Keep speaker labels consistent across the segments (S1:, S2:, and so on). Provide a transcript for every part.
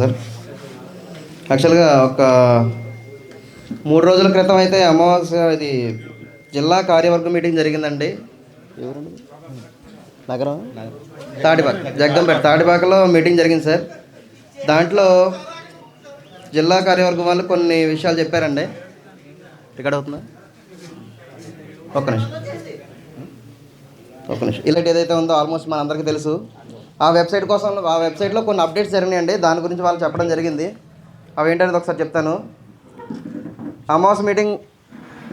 S1: Sir యాక్చువల్గా ఒక 3 రోజుల క్రితం అయితే అమావాస్య ఇది జిల్లా కార్యవర్గ మీటింగ్ జరిగిందండి. ఎవరండి? నగరం తాటిపాక, జగ్గంపేట తాటిపాకలో మీటింగ్ జరిగింది సార్. దాంట్లో జిల్లా కార్యవర్గం వాళ్ళు కొన్ని విషయాలు చెప్పారండి. రికార్డ్ అవుతుందా? ఒక్క నిమిషం. ఇలాంటి ఏదైతే ఉందో ఆల్మోస్ట్ మన అందరికీ తెలుసు. ఆ వెబ్సైట్లో కొన్ని అప్డేట్స్ జరిగినాయండి. దాని గురించి వాళ్ళు చెప్పడం జరిగింది. అవి ఏంటనేది ఒకసారి చెప్తాను.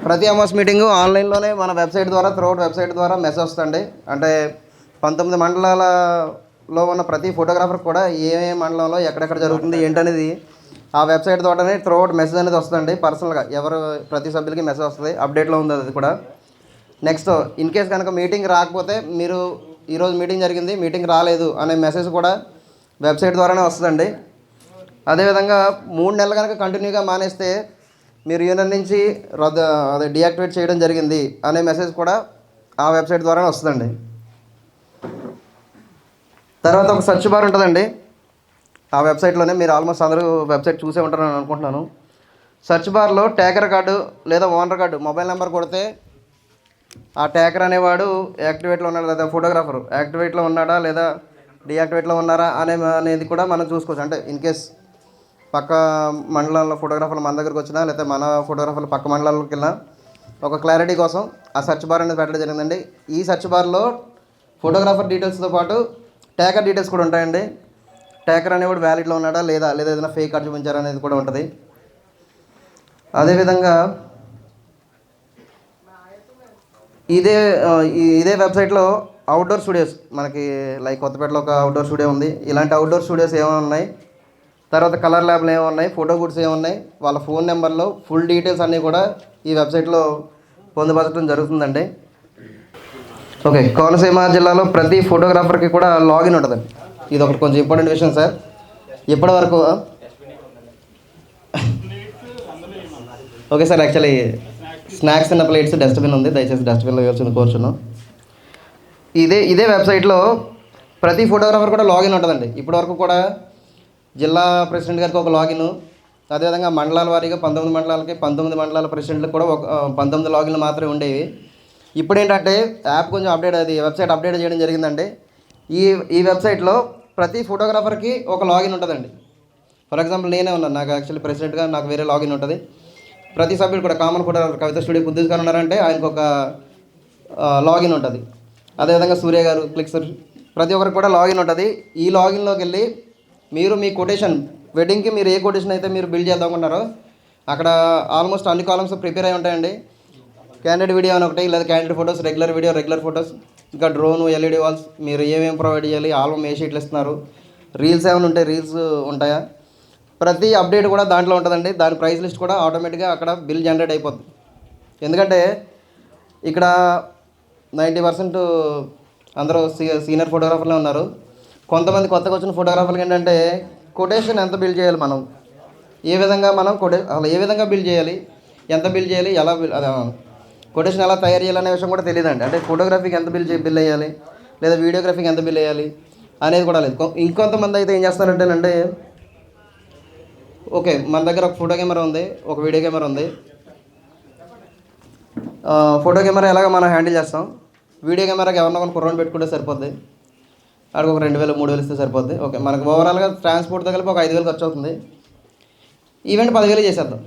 S1: ప్రతి అమావాస్య మీటింగు ఆన్లైన్లోనే మన వెబ్సైట్ ద్వారా త్రూఅవుట్ వెబ్సైట్ ద్వారా మెసేజ్ వస్తుంది. అంటే 19 మండలాలలో ఉన్న ప్రతి ఫోటోగ్రాఫర్ కూడా ఏ మండలంలో ఎక్కడెక్కడ జరుగుతుంది ఏంటనేది ఆ వెబ్సైట్ ద్వారానే త్రూఅవుట్ మెసేజ్ అనేది వస్తుందండి. పర్సనల్గా ప్రతి సభ్యులకి మెసేజ్ వస్తుంది. అప్డేట్లో ఉంది అది కూడా. నెక్స్ట్ ఇన్ కేస్ కనుక మీటింగ్ రాకపోతే, మీరు ఈరోజు మీటింగ్ జరిగింది, మీటింగ్ రాలేదు అనే మెసేజ్ కూడా వెబ్సైట్ ద్వారానే వస్తుందండి. అదేవిధంగా 3 నెలలు కనుక కంటిన్యూగా మానేస్తే మీరు యూనియన్ నుంచి డీయాక్టివేట్ చేయడం జరిగింది అనే మెసేజ్ కూడా ఆ వెబ్సైట్ ద్వారానే వస్తుందండి. తర్వాత ఒక సెర్చ్ బార్ ఉంటుందండి ఆ వెబ్సైట్లోనే. మీరు ఆల్మోస్ట్ అందరూ వెబ్సైట్ చూసే ఉంటారని అనుకుంటున్నాను. సెర్చ్ బార్లో టేకర్ కార్డు లేదా ఓనర్ కార్డు మొబైల్ నెంబర్ కొడితే ఆ టేకర్ అనేవాడు యాక్టివేట్లో ఉన్నాడా లేదా ఫోటోగ్రాఫర్ యాక్టివేట్లో ఉన్నాడా లేదా డీయాక్టివేట్లో ఉన్నారా అనేది కూడా మనం చూసుకోవచ్చు. అంటే ఇన్ కేస్ పక్క మండలాల్లో ఫోటోగ్రాఫర్లు మన దగ్గరికి వచ్చినా లేకపోతే మన ఫోటోగ్రాఫర్లు పక్క మండలాల్లోకి వెళ్ళినా ఒక క్లారిటీ కోసం ఆ సెర్చ్ బార్ అనేది పెట్టడం జరిగిందండి. ఈ సెర్చ్ బార్లో ఫోటోగ్రాఫర్ డీటెయిల్స్తో పాటు టేకర్ డీటెయిల్స్ కూడా ఉంటాయండి. టేకర్ అనేవాడు వ్యాలిడ్లో ఉన్నాడా లేదా ఏదైనా ఫేక్ కార్డు చూపించారా అనేది కూడా ఉంటుంది. అదేవిధంగా ఇదే వెబ్సైట్లో అవుట్డోర్ స్టూడియోస్ మనకి లైక్ కొత్తపేటలో ఒక అవుట్డోర్ స్టూడియో ఉంది. ఇలాంటి అవుట్డోర్ స్టూడియోస్ ఏమైనా ఉన్నాయి, తర్వాత కలర్ ల్యాబ్లు ఏమున్నాయి, ఫోటో గుడ్స్ ఏమున్నాయి, వాళ్ళ ఫోన్ నెంబర్లో ఫుల్ డీటెయిల్స్ అన్నీ కూడా ఈ వెబ్సైట్లో పొందుపరచడం జరుగుతుందండి. ఓకే, కోనసీమ జిల్లాలో ప్రతి ఫోటోగ్రాఫర్కి కూడా లాగిన్ ఉంటుందండి. ఇది ఒకటి కొంచెం ఇంపార్టెంట్ విషయం సార్. ఇప్పటి వరకు ఓకే సార్, యాక్చువల్లీ స్నాక్స్ తిన్న ప్లేట్స్ డస్ట్బిన్ ఉంది, దయచేసి డస్ట్బిన్లో వేయాల్సింది కోరుచున్నాం. ఇదే వెబ్సైట్లో ప్రతి ఫోటోగ్రాఫర్ కూడా లాగిన్ ఉంటుందండి. ఇప్పటివరకు కూడా జిల్లా ప్రెసిడెంట్ గారికి ఒక లాగిన్, అదేవిధంగా మండలాల వారీగా 19 మండలాలకి 19 మండలాల ప్రెసిడెంట్లకు కూడా 19 లాగిన్లు మాత్రమే ఉండేవి. ఇప్పుడు ఏంటంటే యాప్ కొంచెం వెబ్సైట్ అప్డేట్ చేయడం జరిగిందండి. ఈ వెబ్సైట్లో ప్రతి ఫోటోగ్రాఫర్కి ఒక లాగిన్ ఉంటుందండి. ఫర్ ఎగ్జాంపుల్ నేనే ఉన్నాను, నాకు యాక్చువల్లీ ప్రెసిడెంట్గా నాకు వేరే లాగిన్ ఉంటుంది. ప్రతి సభ్యుడు కూడా కామన్ ఫోటోగ్రాఫర్ కవిత స్టూడియో కుద్దూస్ గారు ఉన్నారంటే ఆయనకు ఒక లాగిన్ ఉంటుంది. అదేవిధంగా సూర్య గారు క్లిక్సర్ ప్రతి ఒక్కరికి కూడా లాగిన్ ఉంటుంది. ఈ లాగిన్లోకి వెళ్ళి మీరు మీ కొటేషన్ వెడ్డింగ్కి మీరు ఏ కొటేషన్ అయితే మీరు బిల్డ్ చేద్దాం అనుకుంటారో అక్కడ ఆల్మోస్ట్ అన్ని కాలమ్స్ ప్రిపేర్ అయి ఉంటాయండి. క్యాండిడేట్ వీడియో అని ఒకటి, లేదా candidate photos, regular video, regular photos, ఇంకా డ్రోను, ఎల్ఈడి వాల్స్, మీరు ఏమేమి ప్రొవైడ్ చేయాలి, ఆల్బమ్ ఏ షీట్లు ఇస్తున్నారు, రీల్స్ ఏమైనా ఉంటే రీల్స్ ఉంటాయా, ప్రతి అప్డేట్ కూడా దాంట్లో ఉంటుందండి. దాని ప్రైస్ లిస్ట్ కూడా ఆటోమేటిక్గా అక్కడ బిల్ జనరేట్ అయిపోద్ది. ఎందుకంటే ఇక్కడ 90% అందరూ సీనియర్ ఫోటోగ్రాఫర్లే ఉన్నారు. కొంతమంది కొత్తగా వచ్చిన ఫోటోగ్రాఫర్లు ఏంటంటే కొటేషన్ ఎంత బిల్డ్ చేయాలి, మనం ఏ విధంగా అసలు ఏ విధంగా బిల్డ్ చేయాలి, ఎంత బిల్డ్ చేయాలి, ఎలా కొటేషన్ ఎలా తయారు చేయాలనే విషయం కూడా తెలియదండి. అంటే ఫోటోగ్రఫీకి ఎంత బిల్ వేయాలి, లేదా వీడియోగ్రఫీకి ఎంత బిల్ వేయాలి అనేది కూడా లేదు. ఇంకొంతమంది అయితే ఏం చేస్తారంటేనంటే ఓకే మన దగ్గర ఒక ఫోటో కెమెరా ఉంది, ఒక వీడియో కెమెరా ఉంది. ఫోటో కెమెరా ఎలాగ మనం హ్యాండిల్ చేస్తాం, వీడియో కెమెరాకి ఎవరన్నా కొన్ని కుర్రోని పెట్టుకుంటే సరిపోద్ది, అక్కడికి ఒక 2,000 3,000 ఇస్తే సరిపోద్ది. ఓకే మనకు ఓవరాల్గా ట్రాన్స్పోర్ట్తో కలిపి ఒక 5,000 ఖర్చు అవుతుంది. ఈవెంట్ 10,000 చేసేద్దాం.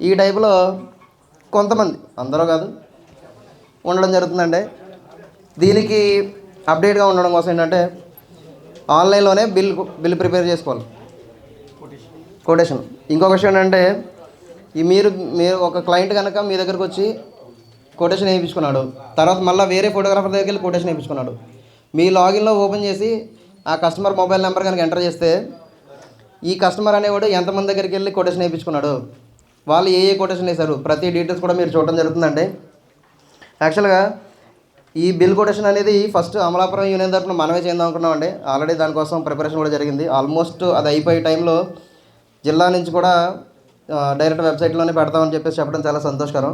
S1: ఈ టైపులో కొంతమంది, అందరూ కాదు, ఉండడం జరుగుతుందండి. దీనికి అప్డేట్గా ఉండడం కోసం ఏంటంటే ఆన్లైన్లోనే బిల్ ప్రిపేర్ చేసుకోవాలి, కొటేషన్. ఇంకొక విషయం ఏంటంటే మీరు ఒక క్లయింట్ కనుక మీ దగ్గరకు వచ్చి కొటేషన్ వేయించుకున్నాడు, తర్వాత మళ్ళీ వేరే ఫోటోగ్రాఫర్ దగ్గరికి వెళ్ళి కొటేషన్ వేయించుకున్నాడు, మీ లాగిన్లో ఓపెన్ చేసి ఆ కస్టమర్ మొబైల్ నెంబర్ కనుక ఎంటర్ చేస్తే ఈ కస్టమర్ అనేవాడు ఎంతమంది దగ్గరికి వెళ్ళి కొటేషన్ వేయించుకున్నాడు, వాళ్ళు ఏ కొటేషన్ వేశారు, ప్రతి డీటెయిల్స్ కూడా మీరు చూడడం జరుగుతుందండి. యాక్చువల్గా ఈ బిల్ కొటేషన్ అనేది ఫస్ట్ అమలాపురం యూనియన్ తరఫున మనమే చేద్దాం అనుకున్నామండి. ఆల్రెడీ దానికోసం ప్రిపరేషన్ కూడా జరిగింది. ఆల్మోస్ట్ అది అయిపోయే టైంలో జిల్లా నుంచి కూడా డైరెక్ట్ వెబ్సైట్లోనే పెడతామని చెప్పేసి చెప్పడం చాలా సంతోషకరం.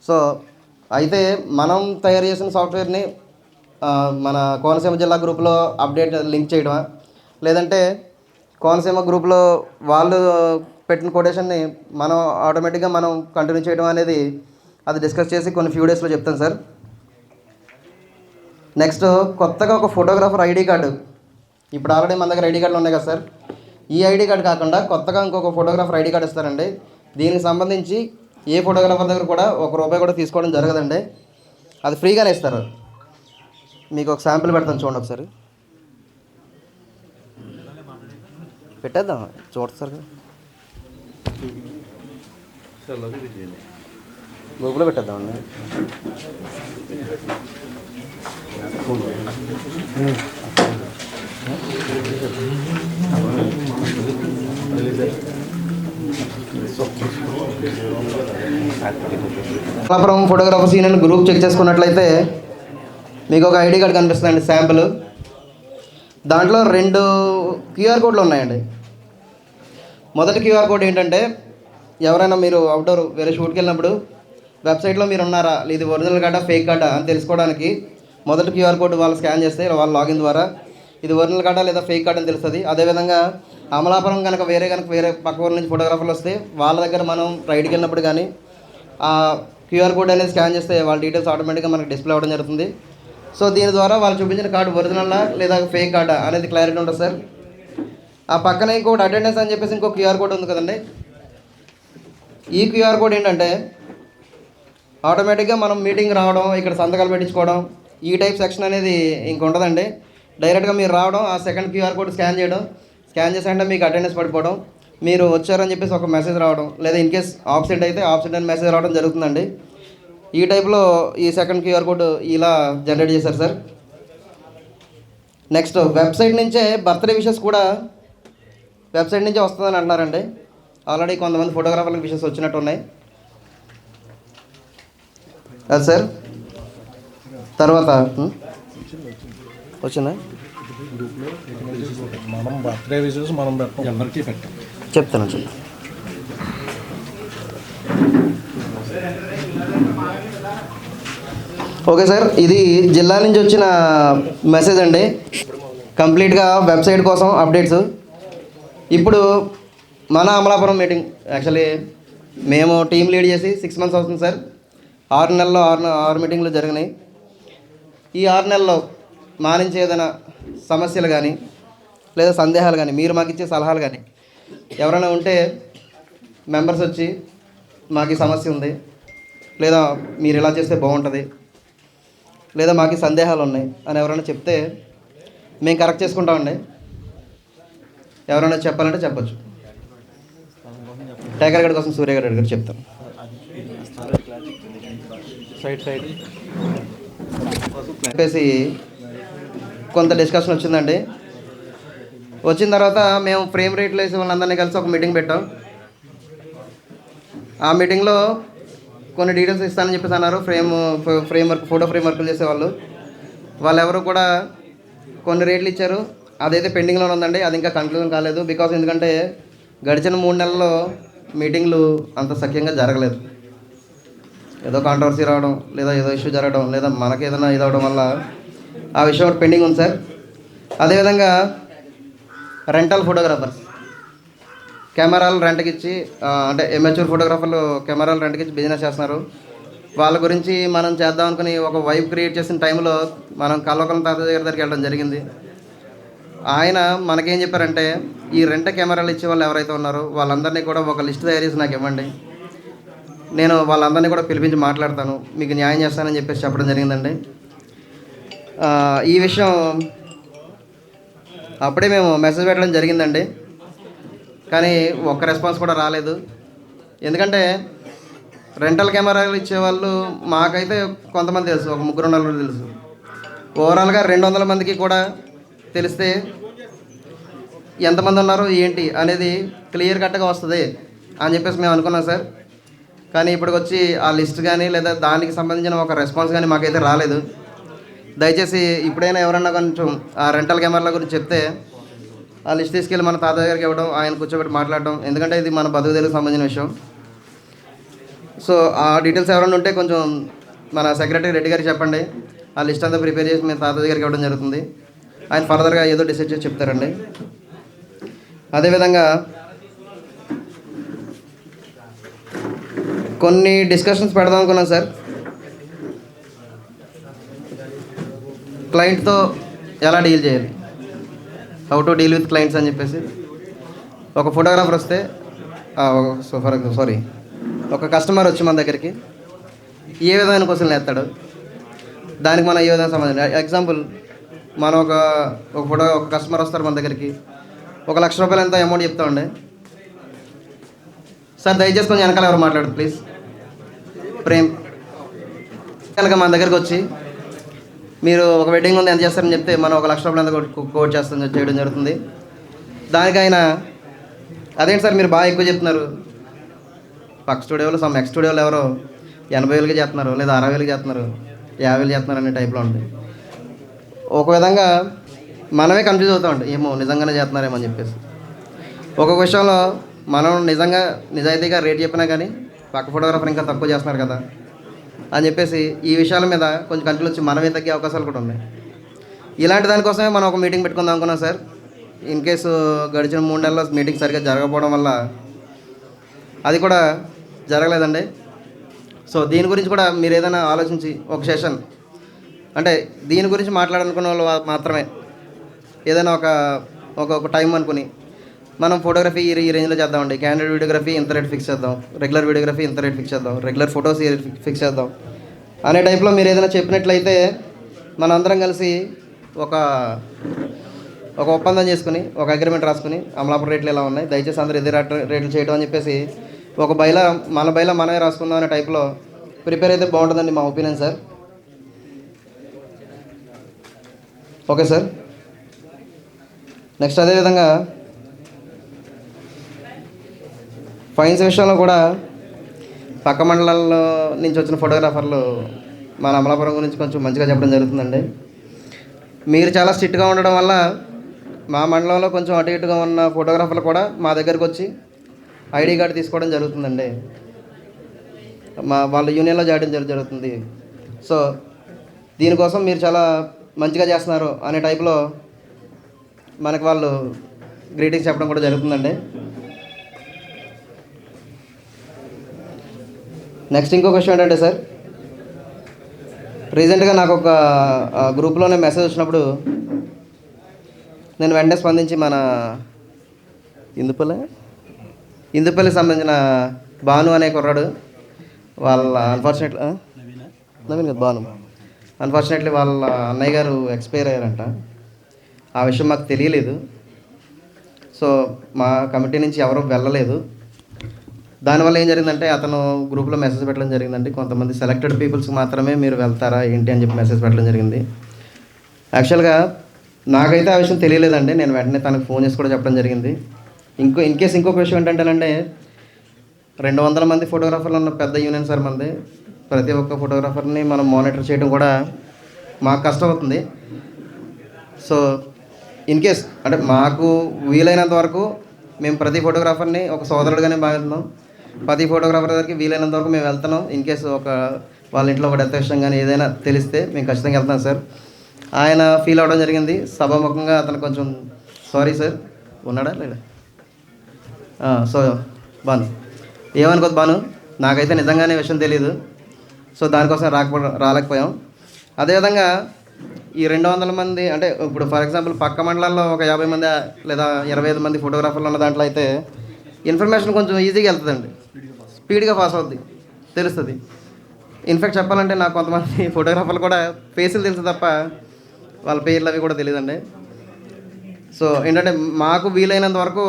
S1: సో అయితే మనం తయారు చేసిన సాఫ్ట్వేర్ని మన కోనసీమ జిల్లా గ్రూప్లో అప్డేట్ లింక్ చేయడమా, లేదంటే కోనసీమ గ్రూప్లో వాళ్ళు పెట్టిన కొటేషన్ని మనం ఆటోమేటిక్గా మనం కంటిన్యూ చేయడం అనేది అది డిస్కస్ చేసి కొన్ని ఫ్యూ డేస్లో చెప్తాను సార్. నెక్స్ట్ కొత్తగా ఒక ఫోటోగ్రాఫర్ ఐడి కార్డు, ఇప్పుడు ఆల్రెడీ మన దగ్గర ఐడి కార్డులు ఉన్నాయి కదా సార్, ఈ ఐడి కార్డు కాకుండా కొత్తగా ఇంకొక ఫోటోగ్రాఫర్ ఐడి కార్డు ఇస్తారండి. దీనికి సంబంధించి ఏ ఫోటోగ్రాఫర్ దగ్గర కూడా ₹1 కూడా తీసుకోవడం జరగదండి, అది ఫ్రీగానే ఇస్తారు. మీకు ఒక శాంపిల్ పెడతాను చూడండి ఒకసారి, పెట్టేద్దాం చూడతారు గ్రూప్లో పెట్టేద్దామండి. Amalapuram photographers union group check చేసుకున్నట్లయితే మీకు ఒక ఐడి కార్డ్ కనిపిస్తుందండి శాంపుల్. దాంట్లో 2 QR కోడ్లు ఉన్నాయండి. మొదటి QR కోడ్ ఏంటంటే, ఎవరైనా మీరు అవుట్డోర్ వేరే షూట్కి వెళ్ళినప్పుడు వెబ్సైట్లో మీరు ఉన్నారా, ఇది ఒరిజినల్ కార్డా ఫేక్ కార్డా అని తెలుసుకోవడానికి మొదటి QR కోడ్ వాళ్ళు స్కాన్ చేస్తే వాళ్ళ లాగిన్ ద్వారా ఇది ఒరిజినల్ కార్డా లేదా ఫేక్ కార్డ్ అని తెలుస్తుంది. అదేవిధంగా అమలాపురం కనుక వేరే పక్క ఊరి నుంచి ఫోటోగ్రాఫర్లు వస్తే వాళ్ళ దగ్గర మనం రైడ్కి వెళ్ళినప్పుడు కానీ ఆ QR కోడ్ అనేది స్కాన్ చేస్తే వాళ్ళ డీటెయిల్స్ ఆటోమేటిక్గా మనకు డిస్ప్లే అవ్వడం జరుగుతుంది. సో దీని ద్వారా వాళ్ళు చూపించిన కార్డు ఒరిజినల్లా లేదా ఫేక్ కార్డా అనేది క్లారిటీ ఉంటుంది సార్. ఆ పక్కన ఇంకోటి అటెండెన్స్ అని చెప్పేసి ఇంకో QR కోడ్ ఉంది కదండి. ఈ QR కోడ్ ఏంటంటే ఆటోమేటిక్గా మనం మీటింగ్ రావడం, ఇక్కడ సంతకాలు పెట్టించుకోవడం, ఈ టైప్ సెక్షన్ అనేది ఇంక ఉంటుందండి. డైరెక్ట్గా మీరు రావడం, ఆ సెకండ్ QR కోడ్ స్కాన్ చేయడం, స్కాన్ చేసాలంటే మీకు అటెండెన్స్ పడిపోవడం, మీరు వచ్చారని చెప్పేసి ఒక మెసేజ్ రావడం, లేదా ఇన్ కేస్ ఆబ్సెంట్ అయితే ఆబ్సెంట్ అని మెసేజ్ రావడం జరుగుతుందండి. ఈ టైప్లో ఈ సెకండ్ QR కోడ్ ఇలా జనరేట్ చేశారు సార్. నెక్స్ట్ వెబ్సైట్ నుంచే బర్త్డే విషెస్ కూడా వెబ్సైట్ నుంచే వస్తుందని అంటున్నారండి. ఆల్రెడీ కొంతమంది ఫోటోగ్రాఫర్లకు విషెస్ వచ్చినట్టు ఉన్నాయి అది సార్. తర్వాత వచ్చిందా
S2: మనం బర్త్డే విషెస్ మనం అందరికీ పెట్టాం,
S1: చెప్తాను. ఓకే సార్, ఇది జిల్లా నుంచి వచ్చిన మెసేజ్ అండి, కంప్లీట్గా వెబ్సైట్ కోసం అప్డేట్స్. ఇప్పుడు మన అమలాపురం మీటింగ్ యాక్చువల్లీ మేము టీం లీడ్ చేసి 6 months అవుతుంది సార్. 6 నెలల్లో 6 మీటింగ్లు జరిగినాయి. ఈ 6 నెలల్లో మా నుంచి ఏదైనా సమస్యలు కానీ లేదా సందేహాలు కానీ, మీరు మాకు ఇచ్చే సలహాలు కానీ ఎవరైనా ఉంటే మెంబర్స్ వచ్చి మాకు ఈ సమస్య ఉంది, లేదా మీరు ఇలా చేస్తే బాగుంటుంది, లేదా మాకు సందేహాలు ఉన్నాయి అని ఎవరైనా చెప్తే మేము కరెక్ట్ చేసుకుంటామండి. ఎవరైనా చెప్పాలంటే చెప్పచ్చు. టైగర్ గడ్ కోసం సూర్య గారు చెప్తాను. చెప్పేసి కొంత డిస్కషన్ వచ్చిందండి. వచ్చిన తర్వాత మేము ఫ్రేమ్ రేట్లు వేసి వాళ్ళందరినీ కలిసి ఒక మీటింగ్ పెట్టాం. ఆ మీటింగ్లో కొన్ని డీటెయిల్స్ ఇస్తానని చెప్పేసి అన్నారు. ఫోటో ఫ్రేమ్ వర్క్లు చేసేవాళ్ళు ఎవరు కూడా కొన్ని రేట్లు ఇచ్చారు. అదైతే పెండింగ్లో ఉందండి, అది ఇంకా కంక్లూజన్ కాలేదు. బికాస్ ఎందుకంటే గడిచిన 3 నెలల్లో మీటింగ్లు అంత సఖ్యంగా జరగలేదు. ఏదో కాంట్రవర్సీ రావడం, లేదా ఏదో ఇష్యూ జరగడం, లేదా మనకి ఏదైనా ఇది అవడం వల్ల ఆ విషయం ఒకటి పెండింగ్ ఉంది సార్. అదేవిధంగా రెంటల్ ఫోటోగ్రాఫర్స్ కెమెరాలు రెంట్కి ఇచ్చి, అంటే ఎమెచ్యూర్ ఫోటోగ్రాఫర్లు కెమెరాలు రెంట్కి ఇచ్చి బిజినెస్ చేస్తున్నారు. వాళ్ళ గురించి మనం చేద్దాం అనుకుని ఒక వైబ్ క్రియేట్ చేసిన టైంలో మనం కల్వకలం తాతయ్య గారి దగ్గరికి వెళ్ళడం జరిగింది. ఆయన మనకేం చెప్పారంటే, ఈ రెంట్ కెమెరాలు ఇచ్చే వాళ్ళు ఎవరైతే ఉన్నారో వాళ్ళందరినీ కూడా ఒక లిస్ట్ తయారు చేసి నాకు ఇవ్వండి, నేను వాళ్ళందరినీ కూడా పిలిపించి మాట్లాడతాను, మీకు న్యాయం చేస్తానని చెప్పేసి చెప్పడం జరిగిందండి. ఈ విషయం అప్పుడే మేము మెసేజ్ పెట్టడం జరిగిందండి, కానీ ఒక్క రెస్పాన్స్ కూడా రాలేదు. ఎందుకంటే రెంటల్ కెమెరాలు ఇచ్చేవాళ్ళు మాకైతే కొంతమంది తెలుసు, ఒక 3-4 తెలుసు. ఓవరాల్గా 200 మందికి కూడా తెలిస్తే ఎంతమంది ఉన్నారు ఏంటి అనేది క్లియర్ కట్గా వస్తుంది అని చెప్పేసి మేము అనుకున్నాం సార్. కానీ ఇప్పటికి వచ్చి ఆ లిస్ట్ కానీ లేదా దానికి సంబంధించిన ఒక రెస్పాన్స్ కానీ మాకైతే రాలేదు. దయచేసి ఇప్పుడైనా ఎవరన్నా కొంచెం ఆ రెంటల్ కెమెరాల గురించి చెప్తే ఆ లిస్ట్ తీసుకెళ్ళి మన తాతయ్య గారికి ఇవ్వడం, ఆయన కూర్చోబెట్టి మాట్లాడడం, ఎందుకంటే ఇది మన బతుకుదేరుకు సంబంధించిన విషయం. సో ఆ డీటెయిల్స్ ఎవరైనా ఉంటే కొంచెం మన సెక్రటరీ రెడ్డి గారికి చెప్పండి. ఆ లిస్ట్ అంతా ప్రిపేర్ చేసి మేము తాత దగ్గరికి ఇవ్వడం జరుగుతుంది. ఆయన ఫర్దర్గా ఏదో డిసైడ్ చేసి చెప్తారండి. అదేవిధంగా కొన్ని డిస్కషన్స్ పెడదాం అనుకున్నాం సార్. క్లయింట్తో ఎలా డీల్ చేయాలి, how to deal with clients అని చెప్పేసి. ఒక ఫోటోగ్రాఫర్ వస్తే ఒక కస్టమర్ వచ్చి మన దగ్గరికి ఏ విధమైన క్వశ్చన్లు వేస్తాడు, దానికి మనం ఏ విధంగా సంబంధించి. ఎగ్జాంపుల్, మనం ఒక కస్టమర్ వస్తారు మన దగ్గరికి, 1 లక్ష రూపాయలు ఎంత అమౌంట్ చెప్తామండి. సార్ దయచేసి కొంచెం వెనకాల ఎవరు మాట్లాడదు ప్లీజ్. ప్రేమ్ కనుక మన దగ్గరికి వచ్చి మీరు ఒక వెడ్డింగ్ ఉంది ఎంత చేస్తారని చెప్తే మనం 1 లక్ష రూపాయలు ఎంత కోట్ చేయడం జరుగుతుంది. దానికైనా అదేంటి సార్ మీరు బాగా ఎక్కువ చెప్తున్నారు, పక్క స్టూడియోలో ఎక్స్ స్టూడియోలో ఎవరో 80,000కి చేస్తున్నారు, లేదా 60,000కి చేస్తున్నారు, 50,000 చేస్తున్నారు అనే టైప్లో ఉంటుంది. ఒక విధంగా మనమే కన్ఫ్యూజ్ అవుతామండి, ఏమో నిజంగానే చేస్తున్నారేమో అని చెప్పేసి. ఒక్కొక్క విషయంలో మనం నిజాయితీగా రేట్ చెప్పినా కానీ పక్క ఫోటోగ్రాఫర్ ఇంకా తక్కువ చేస్తున్నారు కదా అని చెప్పేసి ఈ విషయాల మీద కొంచెం కన్ఫ్యూజ్ వచ్చి మనమే తగ్గే అవకాశాలు కూడా ఉన్నాయి. ఇలాంటి దానికోసమే మనం ఒక మీటింగ్ పెట్టుకుందాం అనుకున్నాం సార్. ఇన్ కేసు గడిచిన 3 నెలల్లో మీటింగ్ సరిగ్గా జరగకపోవడం వల్ల అది కూడా జరగలేదండి. సో దీని గురించి కూడా మీరు ఏదైనా ఆలోచించి ఒక సెషన్, అంటే దీని గురించి మాట్లాడాలనుకున్న వాళ్ళు మాత్రమే ఏదైనా ఒక టైం అనుకుని మనం ఫోటోగ్రఫీ ఈ రేంజ్లో చేద్దామండి. క్యాండిడ్ వీడియోగ్రఫీ ఇంత రేట్ ఫిక్స్ చేద్దాం, రెగ్యులర్ వీడియోగ్రఫీ ఇంత రేట్ ఫిక్స్ చేద్దాం, రెగ్యులర్ ఫొటోస్ ఫిక్స్ చేద్దాం అనే టైప్లో మీరు ఏదైనా చెప్పినట్లయితే మనం అందరం కలిసి ఒక ఒప్పందం చేసుకుని ఒక అగ్రిమెంట్ రాసుకుని అమలాపురం రేట్లు ఎలా ఉన్నాయి, దయచేసి అందరూ ఇదే రేట్లు చేయడం అని చెప్పేసి ఒక మన బైలా మనమే రాసుకుందాం అనే టైప్లో ప్రిపేర్ అయితే బాగుంటుందండి మా opinion sir. Okay sir. Next అదేవిధంగా ఫైన్స్ విషయంలో కూడా పక్క మండలాల్లో నుంచి వచ్చిన ఫోటోగ్రాఫర్లు మన అమలాపురం గురించి కొంచెం మంచిగా చెప్పడం జరుగుతుందండి. మీరు చాలా స్ట్రిక్ట్గా ఉండడం వల్ల మా మండలంలో కొంచెం అటు ఇటుగా ఉన్న ఫోటోగ్రాఫర్లు కూడా మా దగ్గరికి వచ్చి ఐడి కార్డు తీసుకోవడం జరుగుతుందండి. వాళ్ళ యూనియన్లో చేయడం జరుగుతుంది. సో దీనికోసం మీరు చాలా మంచిగా చేస్తున్నారు అనే టైప్లో మనకు వాళ్ళు గ్రీటింగ్స్ చెప్పడం కూడా జరుగుతుందండి. నెక్స్ట్ ఇంకో క్వశ్చన్ ఏంటంటే సార్, రీసెంట్గా నాకు ఒక గ్రూప్లోనే మెసేజ్ వచ్చినప్పుడు నేను వెంటనే స్పందించి మన ఇందుపల్లికి సంబంధించిన భాను అనే కుర్రాడు వాళ్ళ నవీన్ కదా భాను, అన్ఫార్చునేట్లీ వాళ్ళ అన్నయ్య గారు ఎక్స్పైర్ అయ్యారంట. ఆ విషయం మాకు తెలియలేదు. సో మా కమిటీ నుంచి ఎవరూ వెళ్ళలేదు. దానివల్ల ఏం జరిగిందంటే అతను గ్రూప్లో మెసేజ్ పెట్టడం జరిగిందండి, కొంతమంది సెలెక్టెడ్ పీపుల్స్కి మాత్రమే మీరు వెళ్తారా ఏంటి అని చెప్పి మెసేజ్ పెట్టడం జరిగింది. యాక్చువల్గా నాకైతే ఆ విషయం తెలియలేదండి. నేను వెంటనే తనకు ఫోన్ చేసి కూడా చెప్పడం జరిగింది. ఇంకొక విషయం ఏంటంటేనండి, 200 మంది ఫోటోగ్రాఫర్లు ఉన్న పెద్ద యూనియన్ సార్ మంది. ప్రతి ఒక్క ఫోటోగ్రాఫర్ని మనం మానిటర్ చేయడం కూడా మాకు కష్టం అవుతుంది. సో ఇన్ కేస్ అంటే మాకు వీలైనంత వరకు మేము ప్రతి ఫోటోగ్రాఫర్ని ఒక సోదరుడుగానే భావిస్తున్నాం. ప్రతి ఫోటోగ్రాఫర్ దగ్గరికి వీలైనంత వరకు మేము వెళ్తున్నాం. ఇన్ కేసు వాళ్ళ ఇంట్లో ఒక డెత్ విషయం కానీ ఏదైనా తెలిస్తే మేము ఖచ్చితంగా వెళ్తాం సార్. ఆయన ఫీల్ అవ్వడం జరిగింది సభాముఖంగా. అతను కొంచెం సారీ సార్, ఉన్నాడా లేడా? సో బాను ఏమనుకోద్దు బాను, నాకైతే నిజంగానే విషయం తెలియదు. సో దానికోసం రాలేకపోయాం. అదేవిధంగా ఈ 200 మంది అంటే ఇప్పుడు ఫర్ ఎగ్జాంపుల్ పక్క మండలాల్లో ఒక 50 మంది లేదా 25 మంది ఫోటోగ్రాఫర్లు ఉన్న దాంట్లో అయితే ఇన్ఫర్మేషన్ కొంచెం ఈజీగా వెళ్తుందండి, స్పీడ్గా పాస్ అవుద్ది, తెలుస్తుంది. ఇన్ఫ్యాక్ట్ చెప్పాలంటే నాకు కొంతమంది ఫోటోగ్రాఫర్లు కూడా ఫేసులు తెలుసు తప్ప వాళ్ళ పేర్లు అవి కూడా తెలియదండి. సో ఏంటంటే మాకు వీలైనంత వరకు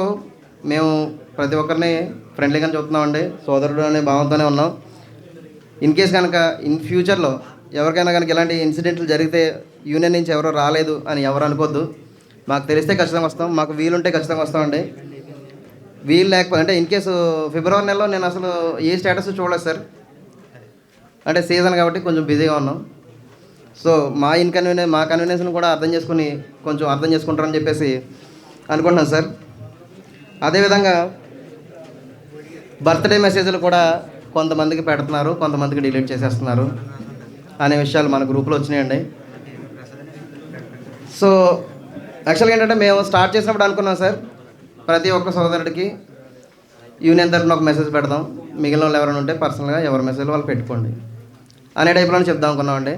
S1: మేము ప్రతి ఒక్కరిని ఫ్రెండ్లీగానే చూస్తున్నామండి, సోదరుడు అనే భావంతోనే ఉన్నాం. ఇన్ కేస్ కనుక ఇన్ ఫ్యూచర్లో ఎవరికైనా కనుక ఇలాంటి ఇన్సిడెంట్లు జరిగితే యూనియన్ నుంచి ఎవరో రాలేదు అని ఎవరు అనుకోద్దు. మాకు తెలిస్తే ఖచ్చితంగా వస్తాం, మాకు వీలుంటే ఖచ్చితంగా వస్తామండి. వీలు లేకపోతే అంటే ఇన్ కేసు ఫిబ్రవరి నెలలో నేను అసలు ఏ స్టేటస్ చూడలేదు సార్. అంటే సీజన్ కాబట్టి కొంచెం బిజీగా ఉన్నాం. సో మా కన్వీనియన్స్ని కూడా అర్థం చేసుకుంటారని చెప్పేసి అనుకుంటున్నాను సార్. అదేవిధంగా బర్త్డే మెసేజ్లు కూడా కొంతమందికి పెడుతున్నారు, కొంతమందికి డిలీట్ చేసేస్తున్నారు అనే విషయాలు మన గ్రూప్లో వచ్చినాయండి. సో యాక్చువల్గా ఏంటంటే మేము స్టార్ట్ చేసినప్పుడు అనుకున్నాం సార్, ప్రతి ఒక్క సోదరుడికి యూనియన్ తరఫున ఒక మెసేజ్ పెడదాం, మిగిలిన వాళ్ళు ఎవరైనా ఉంటే పర్సనల్గా ఎవరి మెసేజ్ వాళ్ళు పెట్టుకోండి అనే టైప్లో చెప్దాం అనుకున్నామండి.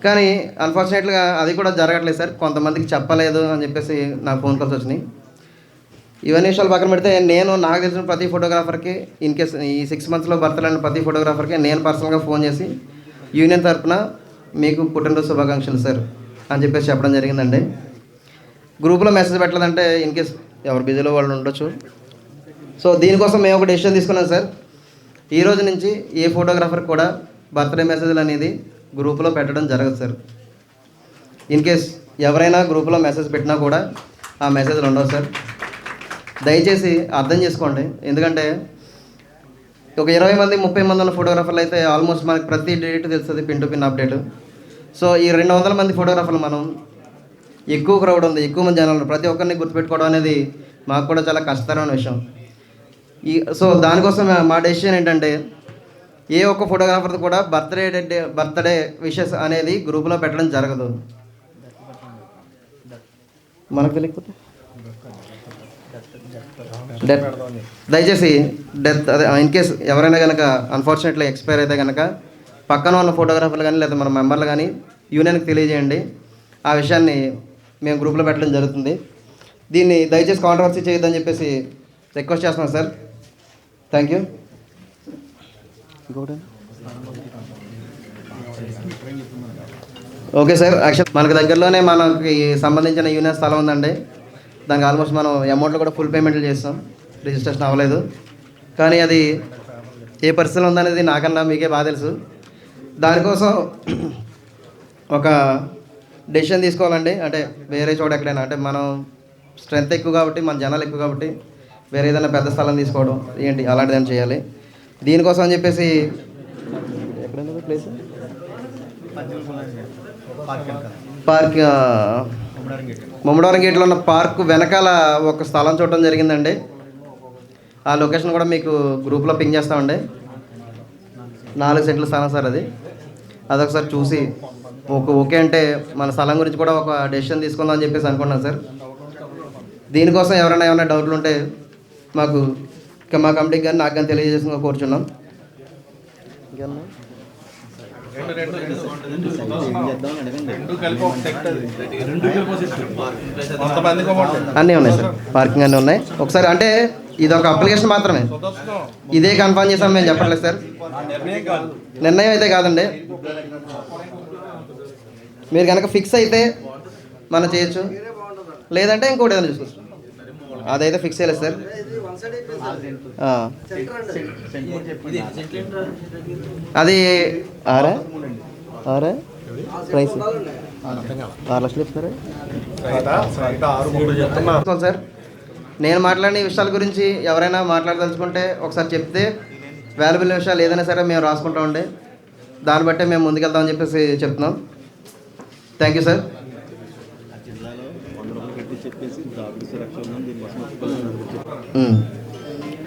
S1: కానీ అన్ఫార్చునేట్గా అది కూడా జరగట్లేదు సార్. కొంతమందికి చెప్పలేదు అని చెప్పేసి నాకు ఫోన్ కాల్స్ వచ్చినాయి. ఇవన్నీ విషయాలు పక్కన పెడితే నాకు తెలిసిన ప్రతి ఫోటోగ్రాఫర్కి ఇన్ కేస్ ఈ 6 monthsలో బర్త్డేలైన ప్రతి ఫోటోగ్రాఫర్కి నేను పర్సనల్గా ఫోన్ చేసి యూనియన్ తరఫున మీకు పుట్టినరోజు శుభాకాంక్షలు సార్ అని చెప్పేసి చెప్పడం జరిగిందండి. గ్రూప్లో మెసేజ్ పెట్టలేదంటే ఇన్ కేస్ ఎవరు బిజీలో వాళ్ళు ఉండొచ్చు. సో దీనికోసం మేము ఒక డెసిషన్ తీసుకున్నాం సార్. ఈ రోజు నుంచి ఏ ఫోటోగ్రాఫర్ కూడా బర్త్డే మెసేజ్లు అనేది గ్రూప్లో పెట్టడం జరగదు సార్. ఇన్ కేస్ ఎవరైనా గ్రూప్లో మెసేజ్ పెట్టినా కూడా ఆ మెసేజ్లు ఉండవు సార్. దయచేసి అర్థం చేసుకోండి. ఎందుకంటే ఒక 20 మంది 30 మంది ఉన్న ఫోటోగ్రాఫర్లు అయితే ఆల్మోస్ట్ మనకి ప్రతి డేట్ తెలుస్తుంది, pin to pin update. So ఈ 200 మంది ఫోటోగ్రాఫర్లు మనం ఎక్కువ క్రౌడ్ ఉంది, ఎక్కువ మంది జనాలు, ప్రతి ఒక్కరిని గుర్తుపెట్టుకోవడం అనేది మాకు కూడా చాలా కష్టతరమైన విషయం. సో దానికోసం మా డెసిషన్ ఏంటంటే ఏ ఒక్క ఫోటోగ్రాఫర్ కూడా బర్త్డే విషెస్ అనేది గ్రూప్లో పెట్టడం జరగదు. మనకు తెలియకపోతే దయచేసి డెత్ అదే ఇన్ కేస్ ఎవరైనా కనుక అన్ఫార్చునేట్లీ ఎక్స్పైర్ అయితే కనుక పక్కన ఉన్న ఫోటోగ్రాఫర్లు కానీ లేదా మన మెంబర్లు కానీ యూనియన్కి తెలియజేయండి. ఆ విషయాన్ని మేము గ్రూప్లో పెట్టడం జరుగుతుంది. దీన్ని దయచేసి కాంట్రవర్సీ చేయొద్దని చెప్పేసి రిక్వెస్ట్ చేస్తున్నాం sir. Thank you. Okay sir. Actual మనకి దగ్గరలోనే మనకి సంబంధించిన యూనియన్ స్థలం ఉందండి. దానికి ఆల్మోస్ట్ మనం అమౌంట్లో కూడా ఫుల్ పేమెంట్లు చేస్తాం, రిజిస్ట్రేషన్ అవ్వలేదు. కానీ అది ఏ పరిస్థితిలో ఉందనేది నాకన్నా మీకే బాగా తెలుసు. దానికోసం ఒక డెసిషన్ తీసుకోవాలండి. అంటే వేరే చోట ఎక్కడైనా, అంటే మనం స్ట్రెంత్ ఎక్కువ కాబట్టి, మన జనాలు ఎక్కువ కాబట్టి వేరే ఏదైనా పెద్ద స్థలం తీసుకోవడం ఏంటి అలాంటిదని చేయాలి. దీనికోసం అని చెప్పేసి ఎక్కడైనా ప్లేస్ పార్క్ ముమ్మడవరం గేట్లో ఉన్న పార్క్ వెనకాల ఒక స్థలం చూడటం జరిగిందండి. ఆ లొకేషన్ కూడా మీకు గ్రూప్లో పింగ్ చేస్తామండి. 4 సెంట్ల స్థలం సార్ అది. అదొకసారి చూసి ఓకే అంటే మన స్థలం గురించి కూడా ఒక డెసిషన్ తీసుకుందాం అని చెప్పేసి అనుకున్నాను సార్. దీనికోసం ఎవరైనా ఏమైనా డౌట్లు ఉంటే మాకు మా కమిటీకి కానీ నాకు కానీ తెలియజేసి కోరుచున్నాం. అన్నీ ఉన్నాయి సార్, పార్కింగ్ అన్నీ ఉన్నాయి. ఒకసారి అంటే ఇది ఒక అప్లికేషన్ మాత్రమే, ఇదే కన్ఫర్మ్ చేసాం మేము చెప్పట్లేదు సార్. నిర్ణయం అయితే కాదండి. మీరు కనుక ఫిక్స్ అయితే మనం చేయొచ్చు, లేదంటే ఇంకోటి ఏదైనా చూసుకోవచ్చు. అదైతే ఫిక్స్ చేయలేదు సార్. అది ఆరా ప్రైస్ 6 లక్షలు చెప్తారా సార్. నేను మాట్లాడిన విషయాల గురించి ఎవరైనా మాట్లాడదలుచుకుంటే ఒకసారి చెప్తే వాల్యుబుల్ విషయాలు ఏదైనా సరే మేము రాసుకుంటామండి. దాన్ని బట్టే మేము ముందుకెళ్తామని చెప్పేసి చెప్తున్నాం. Thank you sir.